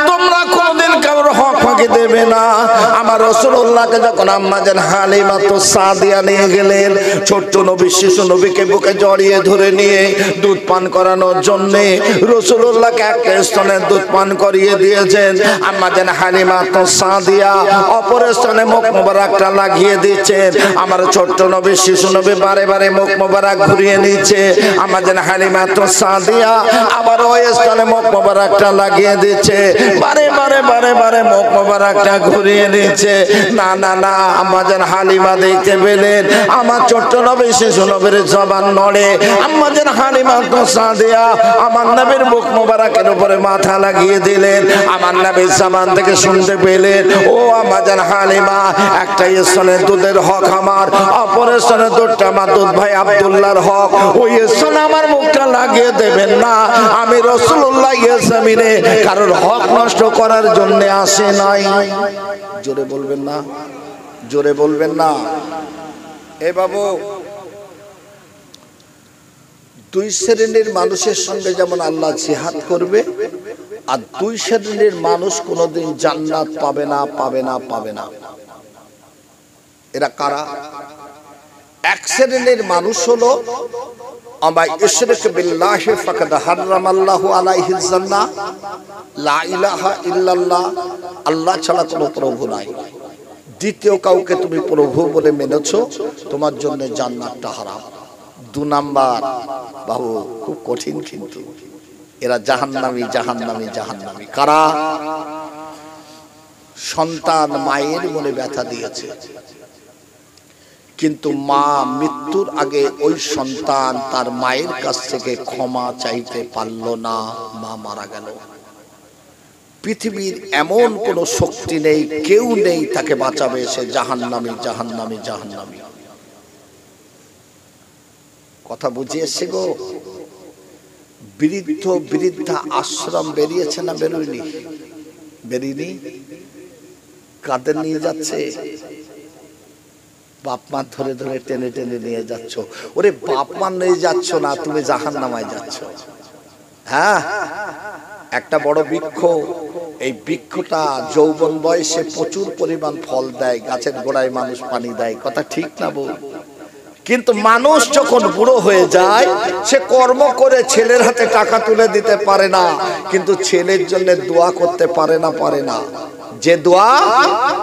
তোমরা কোনদিন কারোর হক ফাঁকি দেবে না। আমার রাসূলুল্লাহকে যখন আম্মা জান হালিমা তো সাদিয়া নিয়ে গেলেন, ছোট্ট নবী শিশু নবীকে বুকে জড়িয়ে ধরে নিয়ে দুধ পান করানোর জন্য রাসূলুল্লাহকে একটা স্তনে দুধ পান করিয়ে দিয়েছেন। আম্মা জান হালিমা তো সাদিয়া অপর স্তনে মুখ মোবারকটা লাগিয়ে দিচ্ছেন। আমার ছোট্ট নবী শিশু নবী বারে বারে মুখ মোবারক ঘুরিয়ে নিচ্ছে। আম্মা জান হালিমা তো সাদিয়া আবার স্তনে মুখ মোবারকটা লাগিয়ে দিচ্ছে, বারে বারে বারে বারে মুখ মোবারকটা ঘুরিয়ে নিচ্ছে। না না না, আম্মা জান হালিমা দেখতে পেলেন আমার ছোট্ট নবী শিশু নবীর জবান নড়ে। আম্মা জান হালিমা তো সাদিয়া আমার নবীর মুখ মোবারকের উপরে মাথা লাগিয়ে দিলেন। আমার নবীর জবান থেকে শুনতে পেলেন, ও আম্মা জান হালিমা, একটা স্তনে দুধের হক আমার, অপর স্তনে দুধটা আমার দুধ ভাই আব্দুল্লাহর হক। ওই স্তনে আমার মুখটা লাগিয়ে দেবেন না। আমি রাসূলুল্লাহ জমিনে কারোর হক নষ্ট করার জন্য আসে নাই। জোরে বলবেন না? জোরে বলবেন না? এ বাবু, 2 শ্রেণীর মানুষের সঙ্গে যেমন আল্লাহ জিহাদ করবে, আর 2 শ্রেণীর মানুষ কোনোদিন জান্নাত পাবে না, পাবে না, পাবে না। এরা কারা? 1 শ্রেণীর মানুষ হলো আমায় ইশরিক বিল্লাহি ফাকাদ হারামাল্লাহু আলাইহিল জান্নাহ, লা ইলাহা ইল্লাল্লাহ, আল্লাহ ছাড়া কোনো প্রভু নাই, দ্বিতীয় কাউকে তুমি প্রভু বলে মেনেছো, তোমার জন্য জান্নাতটা হারাম। 2 নাম্বার বাবু, খুব কঠিন কিন্তু এরা জাহান্নামী, জাহান্নামী, জাহান্নামী। কারা? সন্তান মায়ের মনে ব্যথা দিয়েছে, কিন্তু মা মৃত্যুর আগে ওই সন্তান তার মায়ের কাছ থেকে ক্ষমা চাইতে পারল না, মা মারা গেল। পৃথিবীর এমন কোন শক্তি নেই, কেউ নেই তাকে বাঁচাবে, সে জাহান্নামী, জাহান্নামী, জাহান্নামী। কথা বুঝে এসছে গো? বৃদ্ধ বৃদ্ধা আশ্রম বেরিয়েছে না বেরোয়নি? বেরিয়ে কাদের নিয়ে যাচ্ছে? বাপ মা ধরে ধরে টেনে টেনে নিয়ে যাচ্ছ। ওরে বাপ মা নিয়ে যাচ্ছ না, তুমি জাহান্নামায় যাচ্ছ। হ্যাঁ, একটা বড় বৃক্ষ, এই বৃক্ষটা যৌবন বয়সে প্রচুর পরিমাণ ফল দেয়, গাছের গোড়ায় মানুষ পানি দেয়, কথা ঠিক না বল? কিন্তু মানুষ যখন বুড়ো হয়ে যায়, সে কর্ম করে ছেলের হাতে টাকা তুলে দিতে পারে না, কিন্তু ছেলের জন্য দোয়া করতে পারে না, যে দোয়া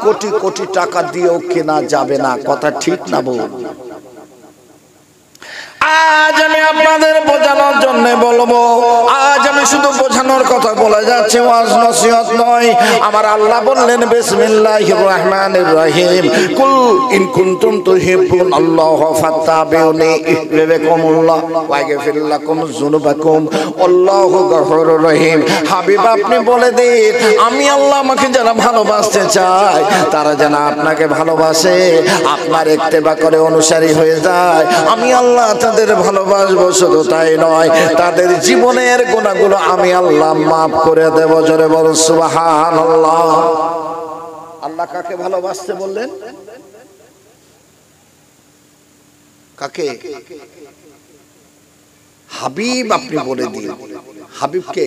কোটি কোটি টাকা দিয়েও কেনা যাবে না, কথা ঠিক না বল? আজ আমি আপনাদের বোঝানোর জন্য বলবো, আজ আমি শুধু বোঝানোর কথা বলে যাচ্ছি, ওয়াজ নসিহত নয়। আমার আল্লাহ বললেন বিসমিল্লাহির রহমানির রহিম, কুল ইন কুনতুম তুহিব্বুন আল্লাহ ফাত্তাবিউনি ইহবিবকুমুল্লাহ ওয়া ইয়াগফির লাকুম যুনুবাকুম আল্লাহু গফুরুর রহিম। হাবিব আপনি বলে দিন, আমি আল্লাহ আমাকে যারা ভালোবাসতে চায় তারা যেন আপনাকে ভালোবাসে, আপনার ইত্তেবা করে অনুসারী হয়ে যায়। আমি আল্লাহ তাদের ভালোবাসবো, শুধু তাই নয়, তাদের জীবনের গুনাহগুলো আমি আল্লাহ মাফ করে দেব। জোরে বল সুবহানাল্লাহ। আল্লাহ কাকে ভালোবাসতে বললেন? কাকে? হাবিব আপনি বলে দিন। হাবিবকে?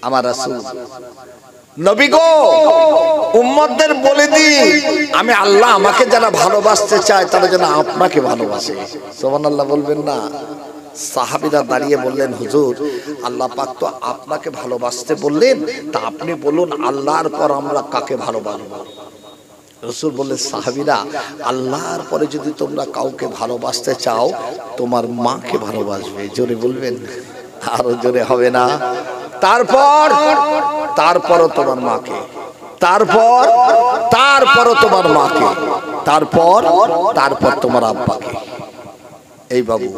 আমার রাসূল নবী গো, উম্মতদের বলে দিন, আমি আল্লাহ আমাকে যারা ভালোবাসতে চায় তারা যেন আপনাকে ভালোবাসে। সুবহানাল্লাহ বলবেন না? সাহাবীরা দাঁড়িয়ে বললেন, হুজুর আল্লাহ পাক তো আপনাকে ভালোবাসতে বললেন, তা আপনি বলুন আল্লাহর পর আমরা কাকে ভালোবাসবো? রাসূল বললেন, সাহাবীরা, আল্লাহর পরে যদি তোমরা কাউকে ভালোবাসতে চাও তোমার মাকে ভালোবাসবে। জোরে বলবেন, আরো জোরে হবে না? তারপরও তোমার মাকে, তারপরও তোমার মাকে, তারপর তোমার আব্বাকে। এই বাবু,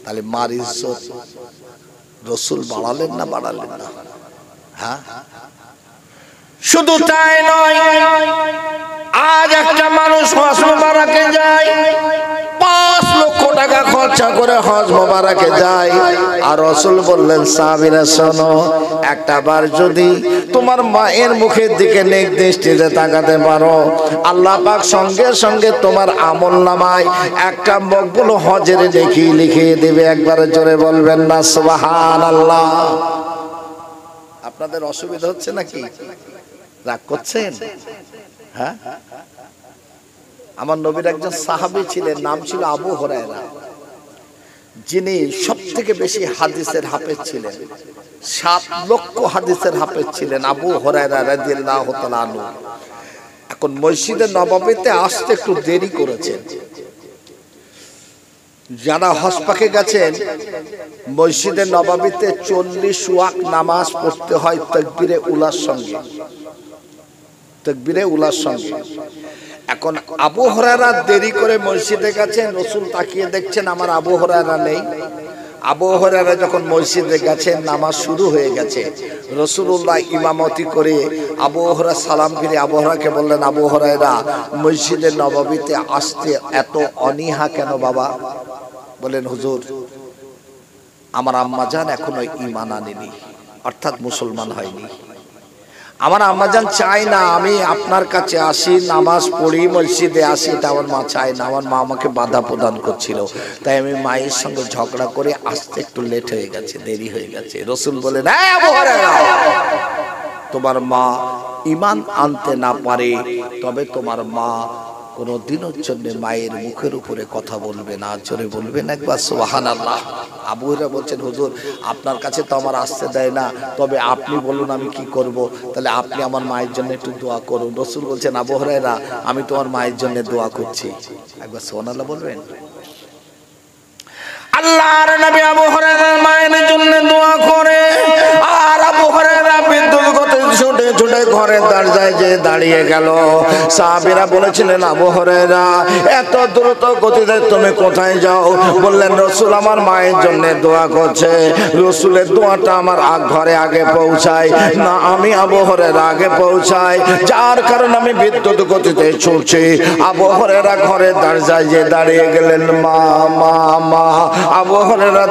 তাহলে মার ইজ্জত রাসূল বাড়ালেন না বাড়ালেন না? হ্যাঁ, শুধু তাই নয়, আজ একটা মানুষ হজ মোবারকে যায়, 5 লক্ষ টাকা খরচা করে হজ মোবারকে যায়, আর রাসূল বললেন, সাহাবীরা শোনো, একটা বার যদি তোমার মায়ের মুখের দিকে নেক দৃষ্টিতে তাকাতে পারো, আল্লাহ পাক সঙ্গে সঙ্গে তোমার আমলনামায় একটা মকবুল হজের নেকি লিখিয়ে দিবে। একবারে জোরে বলবেন না সুবহানাল্লাহ? আপনাদের অসুবিধা হচ্ছে নাকি? রাগ করছেন? হ্যাঁ, আমার নবীর একজন সাহাবী ছিলেন, নাম ছিল আবু হুরায়রা, যিনি সবথেকে বেশি হাদিসের হাফেজ ছিলেন। 7 লক্ষ হাদিসের হাফেজ ছিলেন আবু হুরায়রা রাদিয়াল্লাহু তাআলা আনহু। এখন মসজিদে নববীতে আসতে একটু দেরি করেছেন। যারা হজ পাকে গেছেন, মসজিদে নববীতে 40 ওয়াক্ত নামাজ পড়তে হয় তাকবীরে উলার সঙ্গে, তাকবীরে উলার সঙ্গে। এখন আবু হুরায়রা দেরি করে মসজিদে গেছেন, রাসূল তাকিয়ে দেখছেন আমার আবু হুরায়রা নেই। আবু হুরায়রা যখন মসজিদে গেছেন, নামাজ শুরু হয়ে গেছে, রাসূলুল্লাহ ইমামতি করে আবু হুরায়রা সালাম ফিরে আবু হুরায়রাকে বললেন, আবু হুরায়রা, মসজিদে নববীতে আসতে এত অনীহা কেন বাবা? বলেন, হুজুর আমার আম্মাজান এখনো ঈমান আনেনি, অর্থাৎ মুসলমান হয়নি। আমার আম্মাজান চায় না আমি আপনার কাছে আসি, নামাজ পড়ি, মসজিদে আসি, এটা আমার মা চায় না। আমার মা আমাকে বাধা প্রদান করছিল, তাই আমি মায়ের সঙ্গে ঝগড়া করে আসতে একটু লেট হয়ে গেছে, দেরি হয়ে গেছে। রাসূল বলেন, এই আবু হুরায়রা, তোমার মা ঈমান আনতে না পারে, তবে তোমার মা কোনদিনের জন্য মায়ের মুখের উপরে কথা বলবে না। জোরে বলবেন একবার সুবহানাল্লাহ। আবু হুরায়রা বলছেন, হুজুর আপনার কাছে তো আমার আসতে দেয় না, তবে আপনি বলুন আমি কি করব? তাহলে আপনি আমার মায়ের জন্য একটু দোয়া করুন। রাসূল বলছেন, আবু হুরায়রা, আমি তোমার মায়ের জন্য দোয়া করছি। একবার সুবহানাল্লাহ বলবেন। আল্লাহর নবী আবু হুরায়রার মায়ের জন্য দোয়া করে, আর আবু হুরায়রা বিদ্যুৎ গতিতে ছুটে ছুটে ঘরের দরজায় যে দাঁড়িয়ে গেল। সাহাবীরা বলেছিলেন, আবু হুরায়রা এত দ্রুত গতিতে তুমি কোথায় যাও? বললেন, রাসূল আমার মায়ের জন্য দোয়া করছে, রাসূলের দোয়াটা আমার ঘরে আগে পৌঁছায় না, আমি আবু হুরায়রা আগে পৌঁছাই, যার কারণে আমি বিদ্যুৎ গতিতে ছুটছি। আবু হুরায়রা ঘরের দরজায় যে দাঁড়িয়ে গেলেন, মা মা মা। আবু হুরায়রা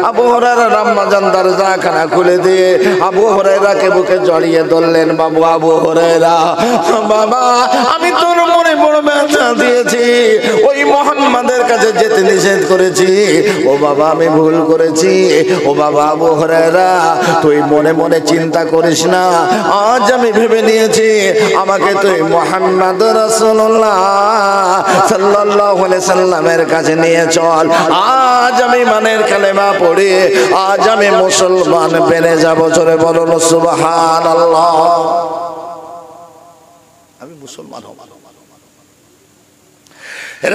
আবু হুরায়রা আম্মাজান দরজাখানা খুলে দিয়ে আবু হুরায়রাকে বুকে জড়িয়ে ধরলেন। বাবু আবু হুরায়রা, বাবা আমি তোর মনে বড় ব্যথা দিয়েছি, ওই মুহাম্মাদের কাছে যেতে নিষেধ করেছি, ও বাবা আমি ভুল করেছি। ও বাবা আবু হুরায়রা তুই মনে মনে চিন্তা করিস না, আজ আমি ভেবে নিয়েছি আমাকে তুই মুহাম্মদ রাসূলুল্লাহ সাল্লাল্লাহু আলাইহি সাল্লামের কাছে নিয়ে চল। আজ আমি ইমানের কালেমা পড়ে আজ আমি মুসলমান বেনে যাব। জোরে বলুন সুবহানাল্লাহ। আমি মুসলমান হব।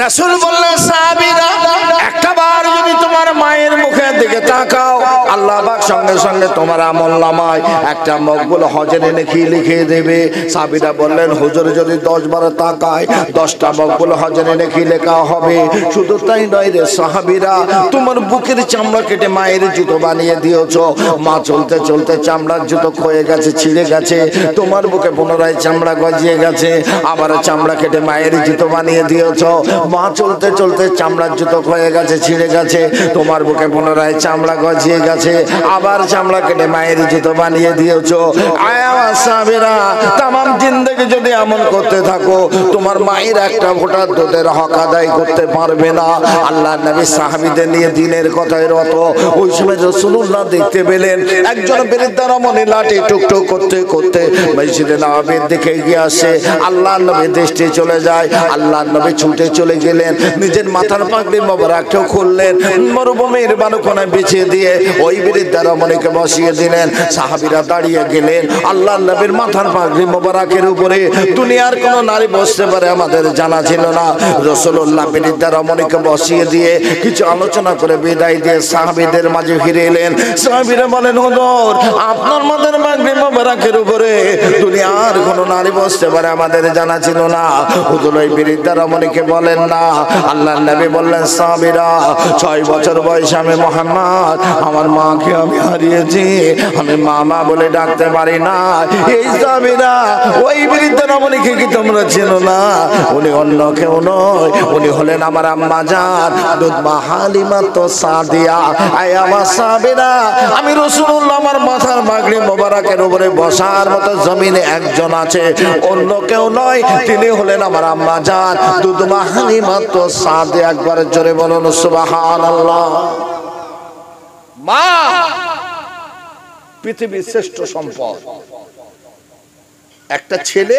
রাসূল বললেন, সাহাবীরা একবার যদি তোমার মায়ের মুখের দিকে তাকাও, আল্লাহ পাক সঙ্গে সঙ্গে তোমার আমলনামায় একটা মকবুল হজের নেকি লিখে দেবে। সাহাবীরা বললেন, হুজুর যদি 10 বার তাকায় 10টা মকবুল হজের নেকি লেখা হবে। শুধু তাই নয় রে সাহাবীরা, তোমার বুকের চামড়া কেটে মায়ের জুতো বানিয়ে দিয়েছো। মা চলতে চলতে চামড়ার জুতো ক্ষয়ে গেছে, ছিঁড়ে গেছে, তোমার বুকে পুনরায় চামড়া গজিয়ে গেছে, আবার চামড়া কেটে মায়ের জুতো বানিয়ে দিয়েছো। মা চলতে চলতে চামড়ার জুতো ক্ষয়ে গেছে, ছিঁড়ে গেছে, তোমার বুকে পুনরায় চামড়া গজিয়ে গেছে, আবার চামড়া কেটে মায়ের জুতো বানিয়ে দিয়েছো। আয় আমার সাহাবীরা, তামাম জিন্দেগি যদি এমন করতে থাকো, তোমার মায়ের একটা ফোঁটা দুধের হক আদায় করতে পারবে না। আল্লাহ নবী সাহাবীদের নিয়ে দিনের কথায় রত। ওই সময় রাসূলুল্লাহ দেখতে পেলেন একজন বৃদ্ধা রমণী লাঠি টুকটুক করতে করতে মসজিদে নববীর দিকে এগিয়ে আসে। আল্লাহ নবী দৃষ্টি চলে যায়। আল্লাহ নবী ছুটে চলে গেলেন, নিজের মাথার পাগড়ি মোবারকটাও খুললেন, মরুভূমির বালুকোনায় বিছিয়ে দিয়ে ওই বৃদ্ধা রমণীকে বসিয়ে দিলেন। সাহাবীরা দাঁড়িয়ে গেলেন। আল্লাহ নবীর মাথার পাগড়ি মোবারকের উপরে দুনিয়ার কোন নারী বসতে পারে আমাদের জানা ছিল না। রাসূলুল্লাহ বৃদ্ধা রমণীকে বসিয়ে দিয়ে কিছু আলোচনা করে বিদায় দিয়ে সাহাবীদের মাঝে ফিরে এলেন। সাহাবীরা বলেন, হুজুর আপনার মাথার পাগড়ি মোবারকের উপরে দুনিয়ার কোন নারী বসতে পারে আমাদের জানা ছিল না। হুজুর ওই বৃদ্ধা রমণীকে বলেন না। আল্লাহ নবী বললেন, সাহাবীরা 6 বছর বয়সে আমি মুহাম্মদ আমার মাকে আমি হারিয়েছি, আমি মা বলে ডাকতে পারি না। এই সাহাবীরা ওই বৃদ্ধ রমণীকে কি তোমরা চেনো না? উনি অন্য কেউ নয়, উনি হলেন আমার আম্মা জান দুধমা হালিমা তো সাদিয়া। আয় আমার সাহাবীরা, আমি রাসূলুল্লাহ আমার মাথার পাগড়ি মোবারকের উপরে বসার মতো জমিনে একজন আছে, অন্য কেউ নয়, তিনি হলেন আমার আম্মা জান দুধমা হালিমা তো সাদিয়া। একবার জোরে বলুন সুবহানাল্লাহ। মা পৃথিবীর শ্রেষ্ঠ সম্পদ। একটা ছেলে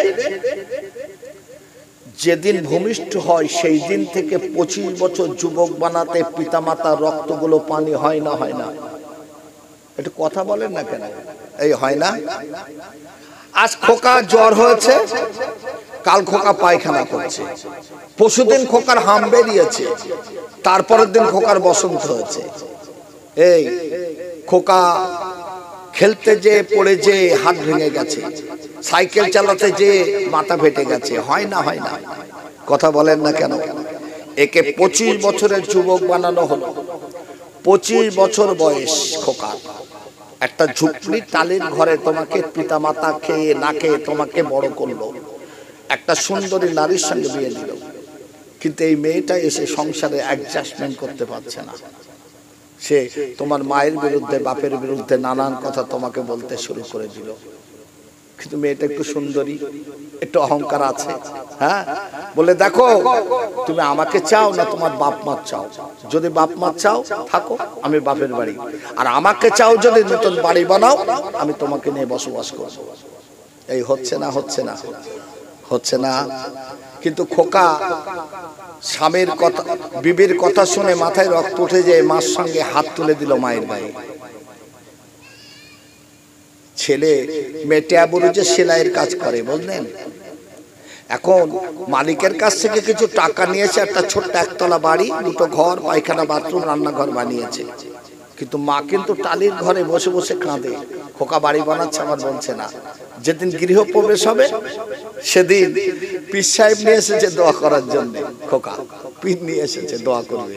যেদিন ভূমিষ্ঠ হয় সেই দিন থেকে 25 বছর যুবক বানাতে পিতামাতার রক্তগুলো পানি হয় না? হয় না? একটু কথা বলেন না কেন? এই হয় না? আজ খোকা জ্বর হয়েছে, কাল খোকা পায়খানা করছে, পরশুদিন খোকার হাম বেরিয়েছে, তারপরের দিন খোকার বসন্ত হয়েছে। এই খোকা খেলতে যে পড়ে যে হাত ভেঙে গেছে, সাইকেল চালাতে যে মাথা ফেটে গেছে। হয় না? হয় না? কথা বলেন না কেন? একে 25 বছরের যুবক বানানো হলো। 25 বছর বয়স খোকা, একটা ঝুপড়ি টালির ঘরে তোমাকে পিতা মাতা খেয়ে না খেয়ে তোমাকে বড় করলো, একটা সুন্দরী নারীর সঙ্গে বিয়ে দিল, কিন্তু এই মেয়েটা এসে সংসারে অ্যাডজাস্টমেন্ট করতে পারছে না। সে তোমার মায়ের বিরুদ্ধে বাপের বিরুদ্ধে নানান কথা তোমাকে বলতে শুরু করে দিল। কিন্তু মেয়েটা একটু সুন্দরী, একটু অহংকার আছে, হ্যাঁ, বলে দেখো তুমি আমাকে চাও না তোমার বাপ মা চাও? যদি বাপ মা চাও থাকো, আমি বাপের বাড়ি, আর আমাকে চাও যদি নতুন বাড়ি বানাও, আমি তোমাকে নিয়ে বসবাস করব। এই হচ্ছে না? হচ্ছে না? হচ্ছে না? কিন্তু খোকা স্বামীর কথা, বিবির কথা শুনে মাথায় রক্ত উঠে যায়, মার সঙ্গে হাত তুলে দিল মায়ের গায়ে। ছেলে মেটিয়াবুরু যে সেলাইয়ের কাজ করে বললেন, এখন মালিকের কাছ থেকে কিছু টাকা নিয়েছে, একটা ছোট্ট একতলা বাড়ি, 2টো ঘর, পায়খানা, বাথরুম, রান্নাঘর বানিয়েছে। কিন্তু মা কিন্তু টালির ঘরে বসে বসে কাঁদে, খোকা বাড়ি বানাচ্ছে আমার বলছে না। যেদিন গৃহ প্রবেশ হবে সেদিন পীর সাহেব নিয়ে এসেছে দোয়া করার জন্য, খোকা পীর নিয়ে এসেছে দোয়া করবে,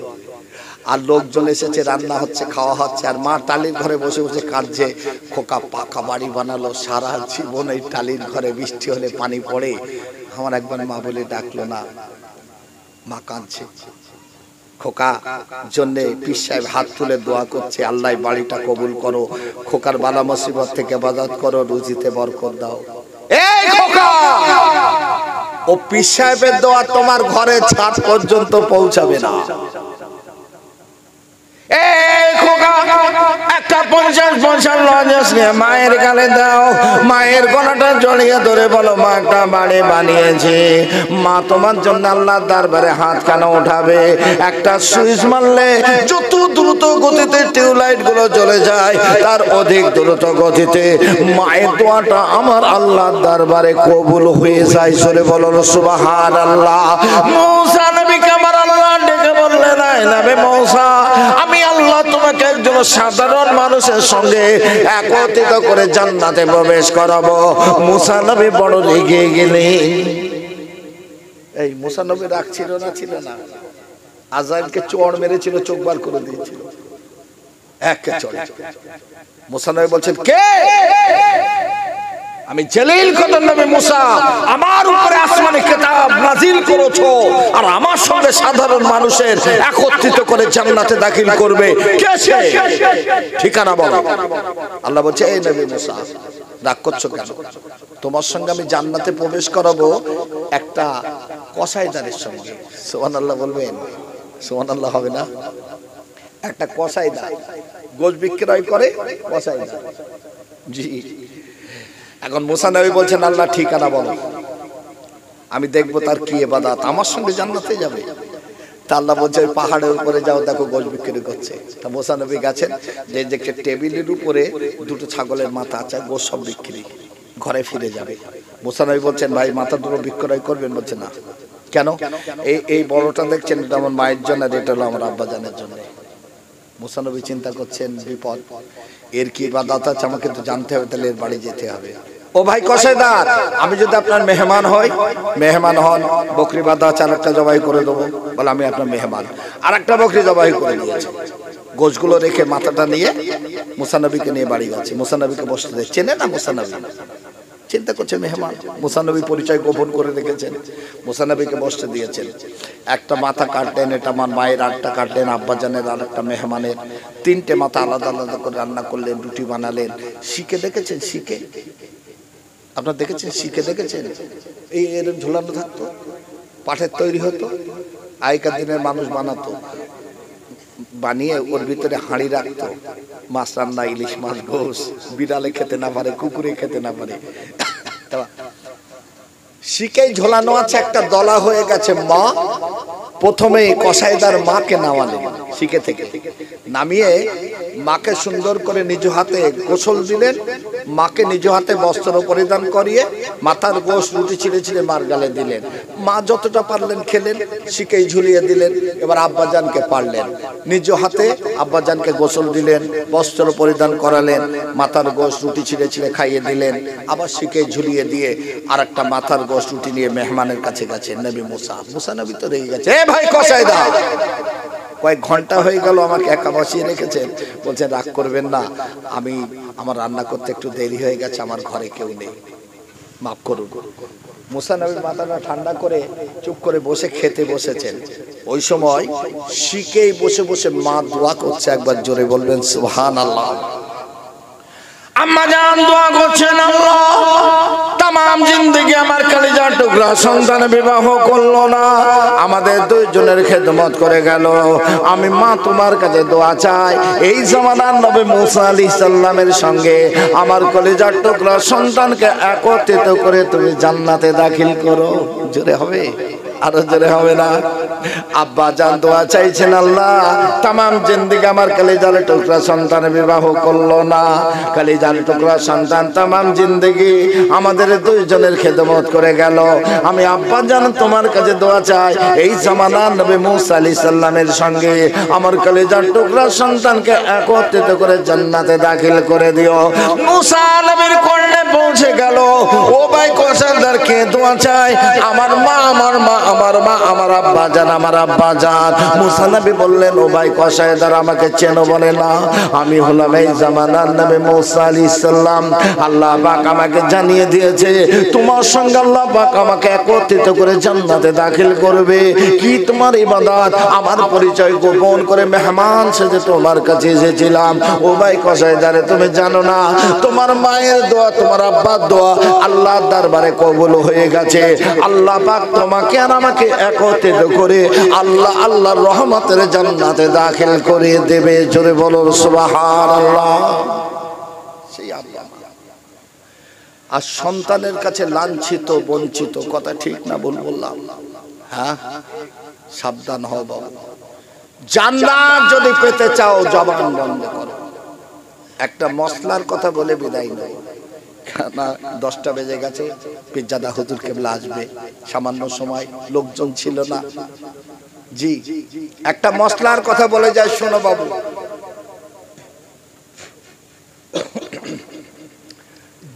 আর লোকজন এসেছে, রান্না হচ্ছে, খাওয়া হচ্ছে, আর মা টালির ঘরে বসে বসে কাঁদছে। খোকা পাকা বাড়ি বানালো, সারা জীবন এই টালির ঘরে বৃষ্টি হলে পানি পড়ে, আমার একবার মা বলে ডাকলো না, মা কাঁদছে। খোকা জন্য পীর সাহেব হাত তুলে দোয়া করছে, আল্লাহ বাড়িটা কবুল করো, খোকার বালা মুসিবত থেকে হেফাজত করো, রুজিতে বরকত দাও। এই খোকা, ও পীর সাহেবের দোয়া তোমার ঘরে ছাদ পর্যন্ত পৌঁছাবে না। একটা 50 লজেন্স নিয়ে মায়ের গালে দাও, মায়ের গলাটা জড়িয়ে ধরে বলো, মা একটা বাড়ি বানিয়েছি, মা তোমার জন্য আল্লাহর দরবারে হাত খানা উঠাবে। একটা সুইচ মারলে যত দ্রুত গতিতে টিউবলাইট গুলো জ্বলে যায়, তার অধিক দ্রুত গতিতে মায়ের দোয়াটা আমার আল্লাহর দরবারে কবুল হয়ে যায়। সরে বলো সুবহানাল্লাহ। মুসা নবীকে আমার আল্লাহ ডেকে বললেন, আয় মুসা, আমি আল্লাহ তোমাকে একজন সাধারণ মানুষের সঙ্গে একত্রিত করে জান্নাতে প্রবেশ করাবো। মুসা নবী বড় রেগে গেলেন। এই মুসা নবী রাগ ছিল না? ছিল না। আজরাইলকে চড় মেরেছিল, চোখ বার করে দিয়েছিল, একে চড়। মুসা নবী বলছেন, কে? আমি জলিল কদর নবী মুসা, আমার উপরে আসমানি কিতাব নাজিল করেছো, আর আমার সঙ্গে সাধারণ মানুষের একত্রিত করে জান্নাতে দাখিল করবে, কে সে? ঠিকানা বলো। আল্লাহ বলছে, এই নবী মুসা, রাগ করছো কেন? তোমার সঙ্গে আমি জান্নাতে প্রবেশ করাবো একটা কসাইদারের সঙ্গে। সুবহানাল্লাহ বলবেন? সুবহানাল্লাহ হবে না? একটা কসাইদার, গোশ বিক্রয় করে কসাইদার। জি। এখন মুসা নবী বলছেন, আল্লাহ ঠিকানা বলো, আমি দেখবো তার কি ইবাদত, আমার সঙ্গে জান্নাতে যাবে। তা আল্লাহ বলছে, ওই পাহাড়ের উপরে যাও, দেখো গোশ বিক্রি করছে। তা মুসা নবী গেছেন, যে দেখছে টেবিলের উপরে দুটো ছাগলের মাথা আছে, গোশ সব বিক্রি, ঘরে ফিরে যাবে। মুসা নবী বলছেন, ভাই মাথা দুটো বিক্রয় করবেন? বলছে না। কেন? এই বড়টা দেখছেন, এটা আমার মায়ের জন্য, আর এটা হলো আমার আব্বাজানের জন্য। মুসা নবী চিন্তা করছেন, বিপদ, এর কি ইবাদত আছে, আমাকে তো জানতে হবে, তাহলে এর বাড়ি যেতে হবে। ও ভাই কসাইদার, আমি যদি আপনার মেহমান হই, মেহমান হন, বকরি বাঁধা আছে, আরেকটা জবাই করে দেবো। বলে, আমি আপনার মেহমান, আর একটা বকরি জবাই করে দিয়েছে। গোশগুলো রেখে মাথাটা নিয়ে মুসা নবীকে নিয়ে বাড়ি গেছে। মুসা নবীকে বসতে দেয়, চেনে না মুসা নবী, চিন্তা করছে মেহমান। মুসা নবী পরিচয় গোপন করে রেখেছেন, মুসা নবীকে বসতে দিয়েছেন। একটা মাথা কাটলেন, এটা আমার মায়ের, আটটা কাটলেন আব্বাজানের, আর একটা মেহমানের। তিনটে মাথা আলাদা আলাদা করে রান্না করলেন, রুটি বানালেন। শিখে দেখেছেন? শিখে আপনার দেখেছেন? শিখে দেখেছেন? এই এরকম ঝুলানো থাকতো, পাঠের তৈরি হতো, আগেকার দিনের মানুষ বানাতো, বানিয়ে ওর ভিতরে হাঁড়ি রাখতো, মাছ রান্না, ইলিশ মাছ, গোশ, বিড়ালে খেতে না পারে, কুকুরে খেতে না পারে। শিখেই ঝোলানো আছে, একটা দলা হয়ে গেছে। মা প্রথমে কসাইদার মাকে নামালেন শিখে থেকে, নামিয়ে মাকে সুন্দর করে নিজ হাতে গোসল দিলেন, মাকে নিজ হাতে বস্ত্র পরিধান করিয়ে মাথার গোশ রুটি ছিঁড়ে ছিঁড়ে মার গালে দিলেন। মা যতটা পারলেন খেলেন, শিখেই ঝুলিয়ে দিলেন। এবার আব্বাজানকে পারলেন, নিজ হাতে আব্বাজানকে গোসল দিলেন, বস্ত্র পরিধান করালেন, মাথার গোশ রুটি ছিঁড়ে ছিঁড়ে খাইয়ে দিলেন। আবার শিখেই ঝুলিয়ে দিয়ে আর একটা মাথার গোশ রুটি নিয়ে মেহমানের কাছে গেছেন নবী মুসা। মুসা নবী তো রেগে গেছে, এ ভাই কসাইদা, কয়েক ঘন্টা হয়ে গেল আমাকে একা বসিয়ে রেখেছেন। বলছেন, রাগ করবেন না, আমার রান্না করতে একটু দেরি হয়ে গেছে, আমার ঘরে কেউ নেই, মাফ করুন। মুসা নবী মাথাটা ঠান্ডা করে চুপ করে বসে খেতে বসেছেন। ওই সময় শিখেই বসে বসে মা দোয়া করছে, একবার জোরে বলবেন সুবহানাল্লাহ। আম্মা জান দোয়া করছেন, আল্লাহ তামাম জিন্দেগি আমার কলিজার টুকরা সন্তান বিবাহ করলো না, আমাদের দুইজনের খেদমত করে গেল। আমি মা তোমার কাছে দোয়া চাই, এই জামানার নবী মুসা আলাইহিস সালামের সঙ্গে আমার কলিজার টুকরা সন্তানকে একত্রিত করে তুমি জান্নাতে দাখিল করো। জোরে হবে? আরো জোরে হবে না? আব্বা জান দোয়া চাইছেন, আল্লাহ তামাম জিন্দেগি আমার কলিজার টুকরা সন্তান বিবাহ করলো না, কলিজার টুকরা সন্তান তামাম জিন্দেগি আমাদের দুইজনের খেদমত করে গেল। আমি আব্বা জান তোমার কাছে দোয়া চাই, এই জামানার নবী মুসা আলাইহিস সালামের সঙ্গে আমার কলিজার টুকরা সন্তানকে একত্রিত করে জান্নাতে দাখিল করে দিও। মুসা নবীর কর্ণে বসে গেল। ও ভাই কসাইদার কে দোয়া চাই? আমার মা, আমার মা, আমার মা, আমার আব্বা জান, আমার আব্বা জান। মুসা নবী বললেন, ও ভাই কসাইদার আমাকে চেনো? বলে না, আমি হলাম এই জামানার নবী মুসা আলাইহিস সালাম। আল্লাহ পাক আমাকে জানিয়ে দিয়েছে তোমার সঙ্গে আল্লাহ পাক আমাকে একত্রিত করে জান্নাতে দাখিল করবে। কি তোমার ইবাদত? আমার পরিচয় গোপন করে মেহমান সেজে তোমার কাছে এসেছিলাম। ও ভাই কসাইদারে, তুমি জানো না তোমার মায়ের দোয়া, তোমার আব্বার দোয়া আল্লাহর দরবারে কবুল হয়ে গেছে। আল্লাহ পাক তোমাকে আর আমাকে একত্রিত করে আল্লাহর রহমতের জান্নাতে দাখিল করে দেবে। জোরে বলো সুবহানাল্লাহ। সেই আল্লাহ আর সন্তানের কাছে লাঞ্ছিত, বঞ্চিত, কথা ঠিক না ভুল বললাম? হ্যাঁ, সাবধান হও বাবা। জান্নাত যদি পেতে চাও জবান বন্ধ করো। একটা মশলার কথা বলে বিদায় নেই, না 10টা বেজে গেছে, পিজ্জাদা হুজুর কেবলা আসবে, সামান্য সময়, লোকজন ছিল না। জি, একটা মশলার কথা বলে যায়, শোনো বাবু।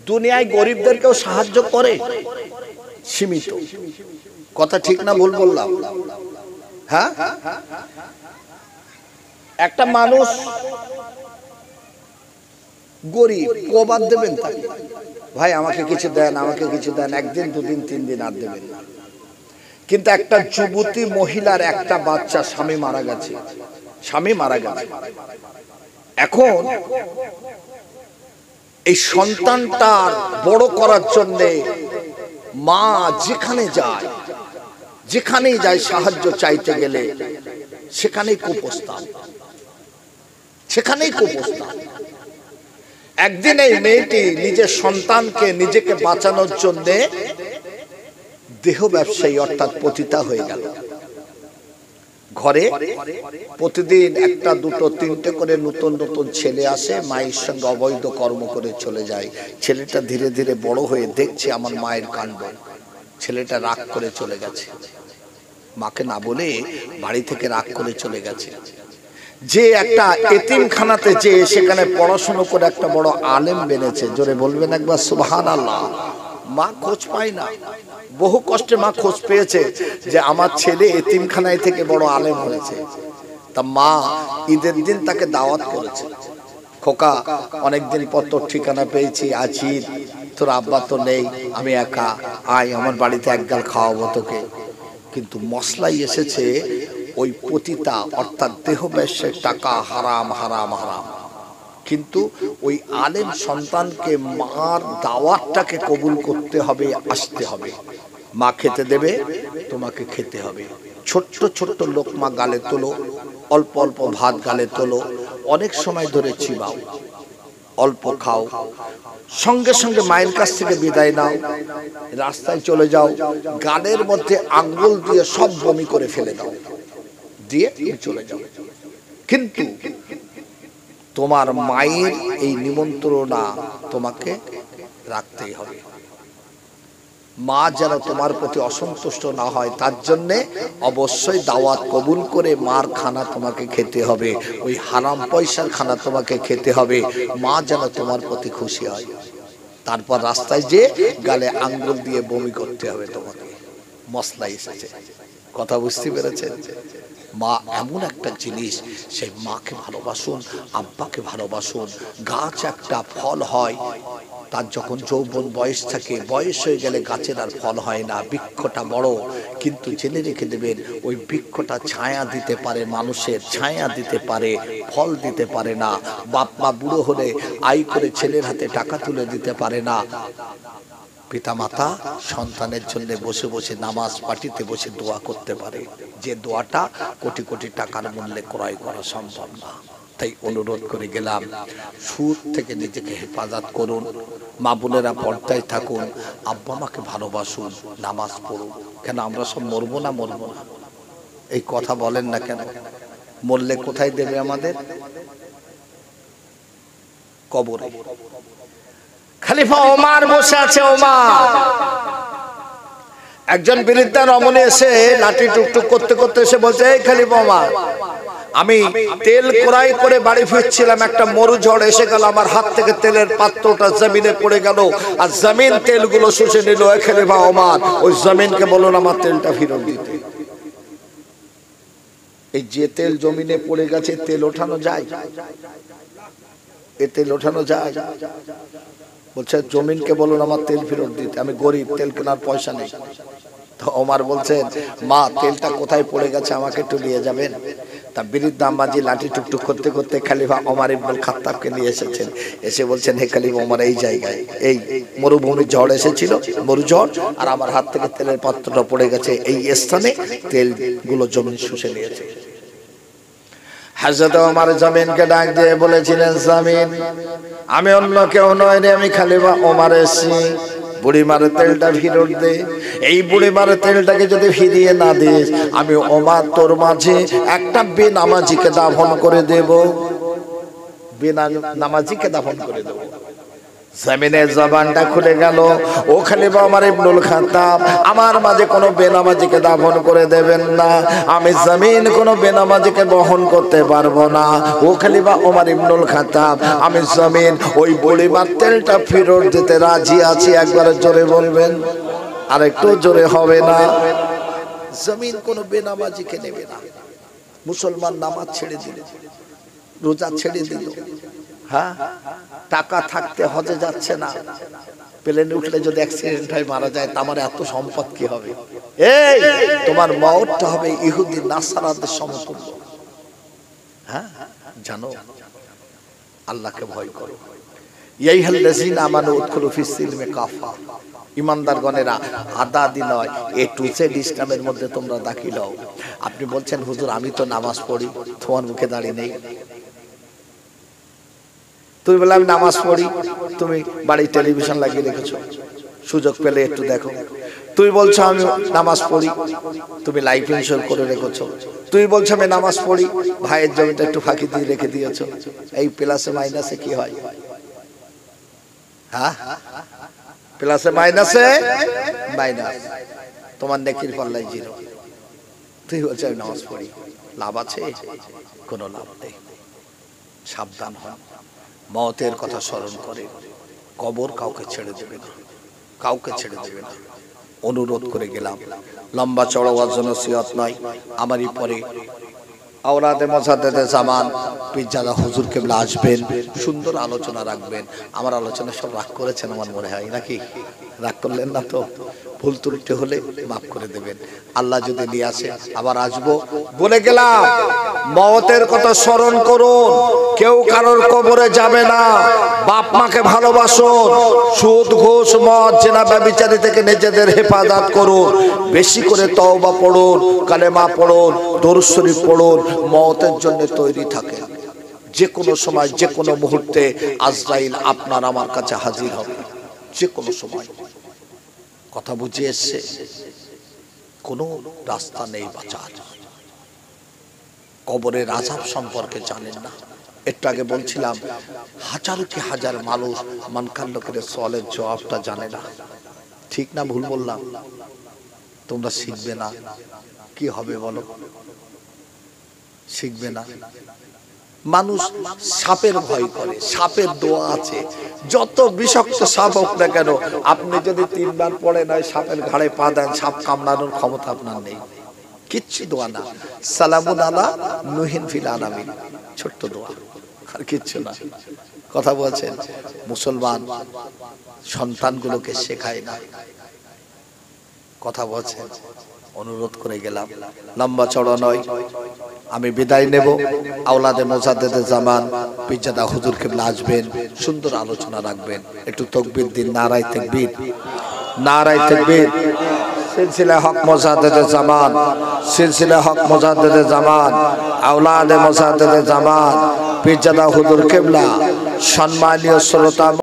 দুনিয়ায় গরিবদেরকেও সাহায্য করে সীমিত, কথা ঠিক না ভুল বললাম? হ্যাঁ, একটা মানুষ গরিব, কবার দেবেন তাকে? ভাই আমাকে কিছু দেন, আমাকে কিছু দেন, একদিন, দুদিন, 3 দিন আর দেবেন না। কিন্তু একটা যুবতী মহিলার একটা বাচ্চা, স্বামী মারা গেছে, এখন এই সন্তানটার বড় করার জন্য মা যেখানেই যায় সাহায্য চাইতে গেলে সেখানেই কুপ্রস্তাব। একদিন এই মেয়েটি নিজের সন্তানকে, নিজেকে বাঁচানোর জন্য দেহ ব্যবসায়ী অর্থাৎ পতিতা হয়ে গেল। ঘরে প্রতিদিন 1, 2, 3টে করে নতুন নতুন ছেলে আসে, মায়ের সঙ্গে অবৈধ কর্ম করে চলে যায়। ছেলেটা ধীরে ধীরে বড় হয়ে দেখছে আমার মায়ের কাণ্ড। ছেলেটা রাগ করে চলে গেছে, মাকে না বলে বাড়ি থেকে রাগ করে চলে গেছে। যে একটা এতিমখানাতে যে সেখানে পড়াশোনা করে একটা বড় আলেম বেনেছে। জোরে বলবেন একবার সুবহানাল্লাহ। মা খোঁজ পায় না, বহু কষ্টে মা খোঁজ পেয়েছে যে আমার ছেলে এতিমখানায় থেকে বড় আলেম হয়েছে। তা মা ঈদের দিন তাকে দাওয়াত করেছে, খোকা অনেকদিন পর তোর ঠিকানা পেয়েছি, আছি, তোর আব্বা তো নেই, আমি একা, আয় আমার বাড়িতে একগাল খাওয়াবো তোকে। কিন্তু মশলাই এসেছে ওই পতিতা অর্থাৎ দেহ ব্যবসায় টাকা হারাম হারাম হারাম। কিন্তু ওই আলেম সন্তানকে মার দাওয়াতটাকে কবুল করতে হবে, আসতে হবে। মা খেতে দেবে, তোমাকে খেতে হবে। ছোট্ট ছোট্ট লোকমা গালে তোলো, অল্প অল্প ভাত গালে তোলো, অনেক সময় ধরে চিবাও, অল্প খাও, সঙ্গে সঙ্গে মায়ের কাছ থেকে বিদায় নাও, রাস্তায় চলে যাও, গালের মধ্যে আঙ্গুল দিয়ে সব বমি করে ফেলে দাও, দিয়ে চলে যাও। কিন্তু তোমার মায়ের এই নিমন্ত্রণা তোমাকে রাখতেই হবে। মা যেন তোমার প্রতি অসন্তুষ্ট না হয় তার জন্যে অবশ্যই দাওয়াত কবুল করে মার খানা তোমাকে খেতে হবে, ওই হারাম পয়সার খানা তোমাকে খেতে হবে। মা যেন তোমার প্রতি খুশি হয়। তারপর রাস্তায় যে গালে আঙ্গুল দিয়ে বমি করতে হবে তোমাকে। মশলা এসেছে, কথা বুঝতে পেরেছেন? মা এমন একটা জিনিস, সেই মাকে ভালোবাসুন, আব্বাকে ভালোবাসুন। গাছ একটা ফল হয়, তার যখন যৌবন বয়স থাকে, বয়স হয়ে গেলে গাছের আর ফল হয় না, বৃক্ষটা বড়, কিন্তু জেনে রেখে দেবেন ওই বৃক্ষটা ছায়া দিতে পারে, মানুষের ছায়া দিতে পারে, ফল দিতে পারে না। বাপ মা বুড়ো হলে আয় করে ছেলের হাতে টাকা তুলে দিতে পারে না। পিতামাতা সন্তানের জন্য বসে বসে নামাজ পাঠিতে বসে দোয়া করতে পারে, যে দোয়াটা কোটি কোটি টাকার মূল্যে ক্রয় করা সম্ভব না। তাই অনুরোধ করে গেলাম, সুদ থেকে নিজেকে হেফাজত করুন, মা বোনেরা পর্দায় থাকুন, আব্বা মাকে ভালোবাসুন, নামাজ পড়ুন। কেন আমরা সব মরবো না? এই কথা বলেন না কেন? মরলে কোথায় দেবে আমাদের? কবরে। খলিফা ওমর বসে আছে। ওমর একজন বৃদ্ধা রমণী এসে লাঠি টুকটুক করতে করতে এসে বলছে, এই খলিফা ওমর, আমি তেল ক্রয় করে বাড়ি ফিরছিলাম, একটা মরু ঝড় এসে গেল, আমার হাত থেকে তেলের পাত্রটা জমিনে পড়ে গেল, আর জমিন তেলগুলো শুষে নিল। খলিফা ওমর ওই জমিনকে বলুন আমার তেলটা ফেরত দিতে। এই যে তেল জমিনে পড়ে গেছে, তেল ওঠানো যায়? এ তেল ওঠানো যায়? বলছে জমিনকে বলুন আমার তেল ফেরত দিতে, আমি গরিব, তেল কেনার পয়সা নেই। তো ওমর বলছেন মা তেলটা কোথায় পড়ে গেছে আমাকে একটু নিয়ে যাবেন? তা বৃদ্ধ আম্মাজি লাঠি টুকটুক করতে করতে খলিফা ওমর ইবনুল খাত্তাবকে নিয়ে এসেছেন। এসে বলছেন হে খলিফা ওমর, এই জায়গায় এই মরুভূমির ঝড় এসেছিল, মরু ঝড়, আর আমার হাত থেকে তেলের পাত্রটা পড়ে গেছে, এই স্থানে তেলগুলো জমিন শুষে নিয়েছে। হযরত ওমর জমিনকে ডাক দিয়ে বলেছিলেন জমিন আমি অন্য কেউ নয় রে, আমি খলিফা ওমর এসেছি, বুড়িমার তেলটা ফেরত দে। এই বুড়িমার তেলটাকে যদি ফিরিয়ে না দিস, আমি ওমর তোর মাঝে একটা বেনামাজিকে দাফন করে দেব, বেনামাজিকে দাফন করে দেব। জমিনের জবানটা খুলে গেল, ও খলিফা ওমর ইবনুল খাত্তাব আমার মাঝে কোনো বেনামাজিকে দাফন করে দেবেন না, আমি জমিন কোনো বেনামাজিকে বহন করতে পারবো না। ও খলিফা ওমর ইবনুল খাত্তাব আমি জমিন ওই বুড়িমার তেলটা ফেরত দিতে রাজি আছি। একবার জোরে বলবেন, আর একটু জোরে হবে না? জমিন কোনো বেনামাজিকে নেবে না। মুসলমান নামাজ ছেড়ে দিল, রোজা ছেড়ে দিল, হ্যাঁ টাকা থাকতে হজে যাচ্ছে না, প্লেনে উঠলে যদি অ্যাক্সিডেন্ট হয় মারা যায়, তোমার এত সম্পদ কি হবে? এই তোমার মওতটা হবে ইহুদি নাসারাদের সমতুল্য। হ্যাঁ জানো, আল্লাহকে ভয় করো। ইয়াইহাল্লাযিনা আমানু উদখুলু ফিস-সিলমি কাফা, ইমানদারগণেরা আদা আদি নয়, এ টু জেড ইসলামের মধ্যে তোমরা দাখিল হও। আপনি বলছেন হুজুর আমি তো নামাজ পড়ি, তোমার মুখে দাঁড়িয়ে নেই। তুমি বলে আমি নামাজ পড়ি, তুমি বাড়ি টেলিভিশন লাগিয়ে রেখেছো, সুযোগ পেলে একটু দেখো। তুমি বলছো আমি নামাজ পড়ি, তুমি লাইফ ইন্স্যুরেন্স করে রেখেছো। তুমি বলছো আমি নামাজ পড়ি, ভাইয়ের জমিটা একটু ফাঁকি দিয়ে রেখে দিয়েছো। এই প্লাসে মাইনাসে কি হয়? হ্যাঁ প্লাসে মাইনাসে মাইনাস, তোমার নেকির পাল্লায় জিরো। তুই বলছো আমি নামাজ পড়ি, লাভ আছে? কোনো লাভ নেই। সাবধান হন, মওতের কথা স্মরণ করে। কবর কাউকে ছেড়ে দেবে না, কাউকে ছেড়ে দেবে না। অনুরোধ করে গেলাম, লম্বা চড়া ওয়াজ নসিহত নয়, আমারই পরে আওলাদে মুজাদ্দেদে জামান পীরজাদা হুজুর কেবলা আসবেন, সুন্দর আলোচনা রাখবেন। আমার আলোচনা সব রাগ করেছেন আমার মনে হয়, নাকি? রাগ করলেন না তো? ভুল ত্রুটি হলে মাফ করে দেবেন। আল্লাহ যদি নিয়ে আসে আবার আসবো। বলে গেলাম মওতের কথা স্মরণ করুন, কেউ কারোর কবরে যাবে না। বাপ মাকে ভালোবাসুন, সুদ ঘুষ মদ জেনা ব্যভিচারী থেকে নিজেদের হেফাজত করুন, বেশি করে তওবা পড়ুন, কালেমা পড়ুন, দরুদ শরীফ পড়ুন। মওতের জন্য তৈরি থাকেন, যে কোনো সময় যে কোনো মুহূর্তে আজরাইল আপনার আমার কাছে হাজির হবে, যে কোনো সময়। কথা বুঝে এসছে? কোনো রাস্তা নেই বাঁচার। কবরের আযাব সম্পর্কে জানেন না। একটু আগে বলছিলাম হাজার কি হাজার মানুষ মানকার লোকের সওয়ালের জবাবটা জানে না। ঠিক না ভুল বললাম? তোমরা শিখবে না, কি হবে বলো? শিখবে না। মানুষ সাপের ভয় করে, সাপের দোয়া আছে, যত বিষাক্ত সাপ হোক না কেন, আপনি যদি 3 বার পড়ে নয় সাপের ঘাড়ে পা দেন, সাপ কামড়ানোর ক্ষমতা আপনার নেই। কিচ্ছু দোয়া না, সালামুন আলা নূহিন ফিল আলামিন, ছোট্ট দোয়া, আর কিচ্ছু না। কথা বলছেন, মুসলমান সন্তানগুলোকে শেখায় না। কথা বলছেন, অনুরোধ করে গেলাম, লম্বা চড়া নয়, আমি বিদায় নেব। আওলাদে মুজাদ্দেদে জামান পীরজাদা হুজুর কেবলা আসবেন, সুন্দর আলোচনা রাখবেন। একটু তাকবীর দিন, নারায়ে তাকবীর, নারায়ে তাকবীর। সিলসিলা হক মুজাদ্দেদে জামান, সিলসিলা হক মুজাদ্দেদে জামান, আওলাদে মুজাদ্দেদে জামান পীরজাদা হুজুর কেবলা। সম্মানীয় শ্রোতা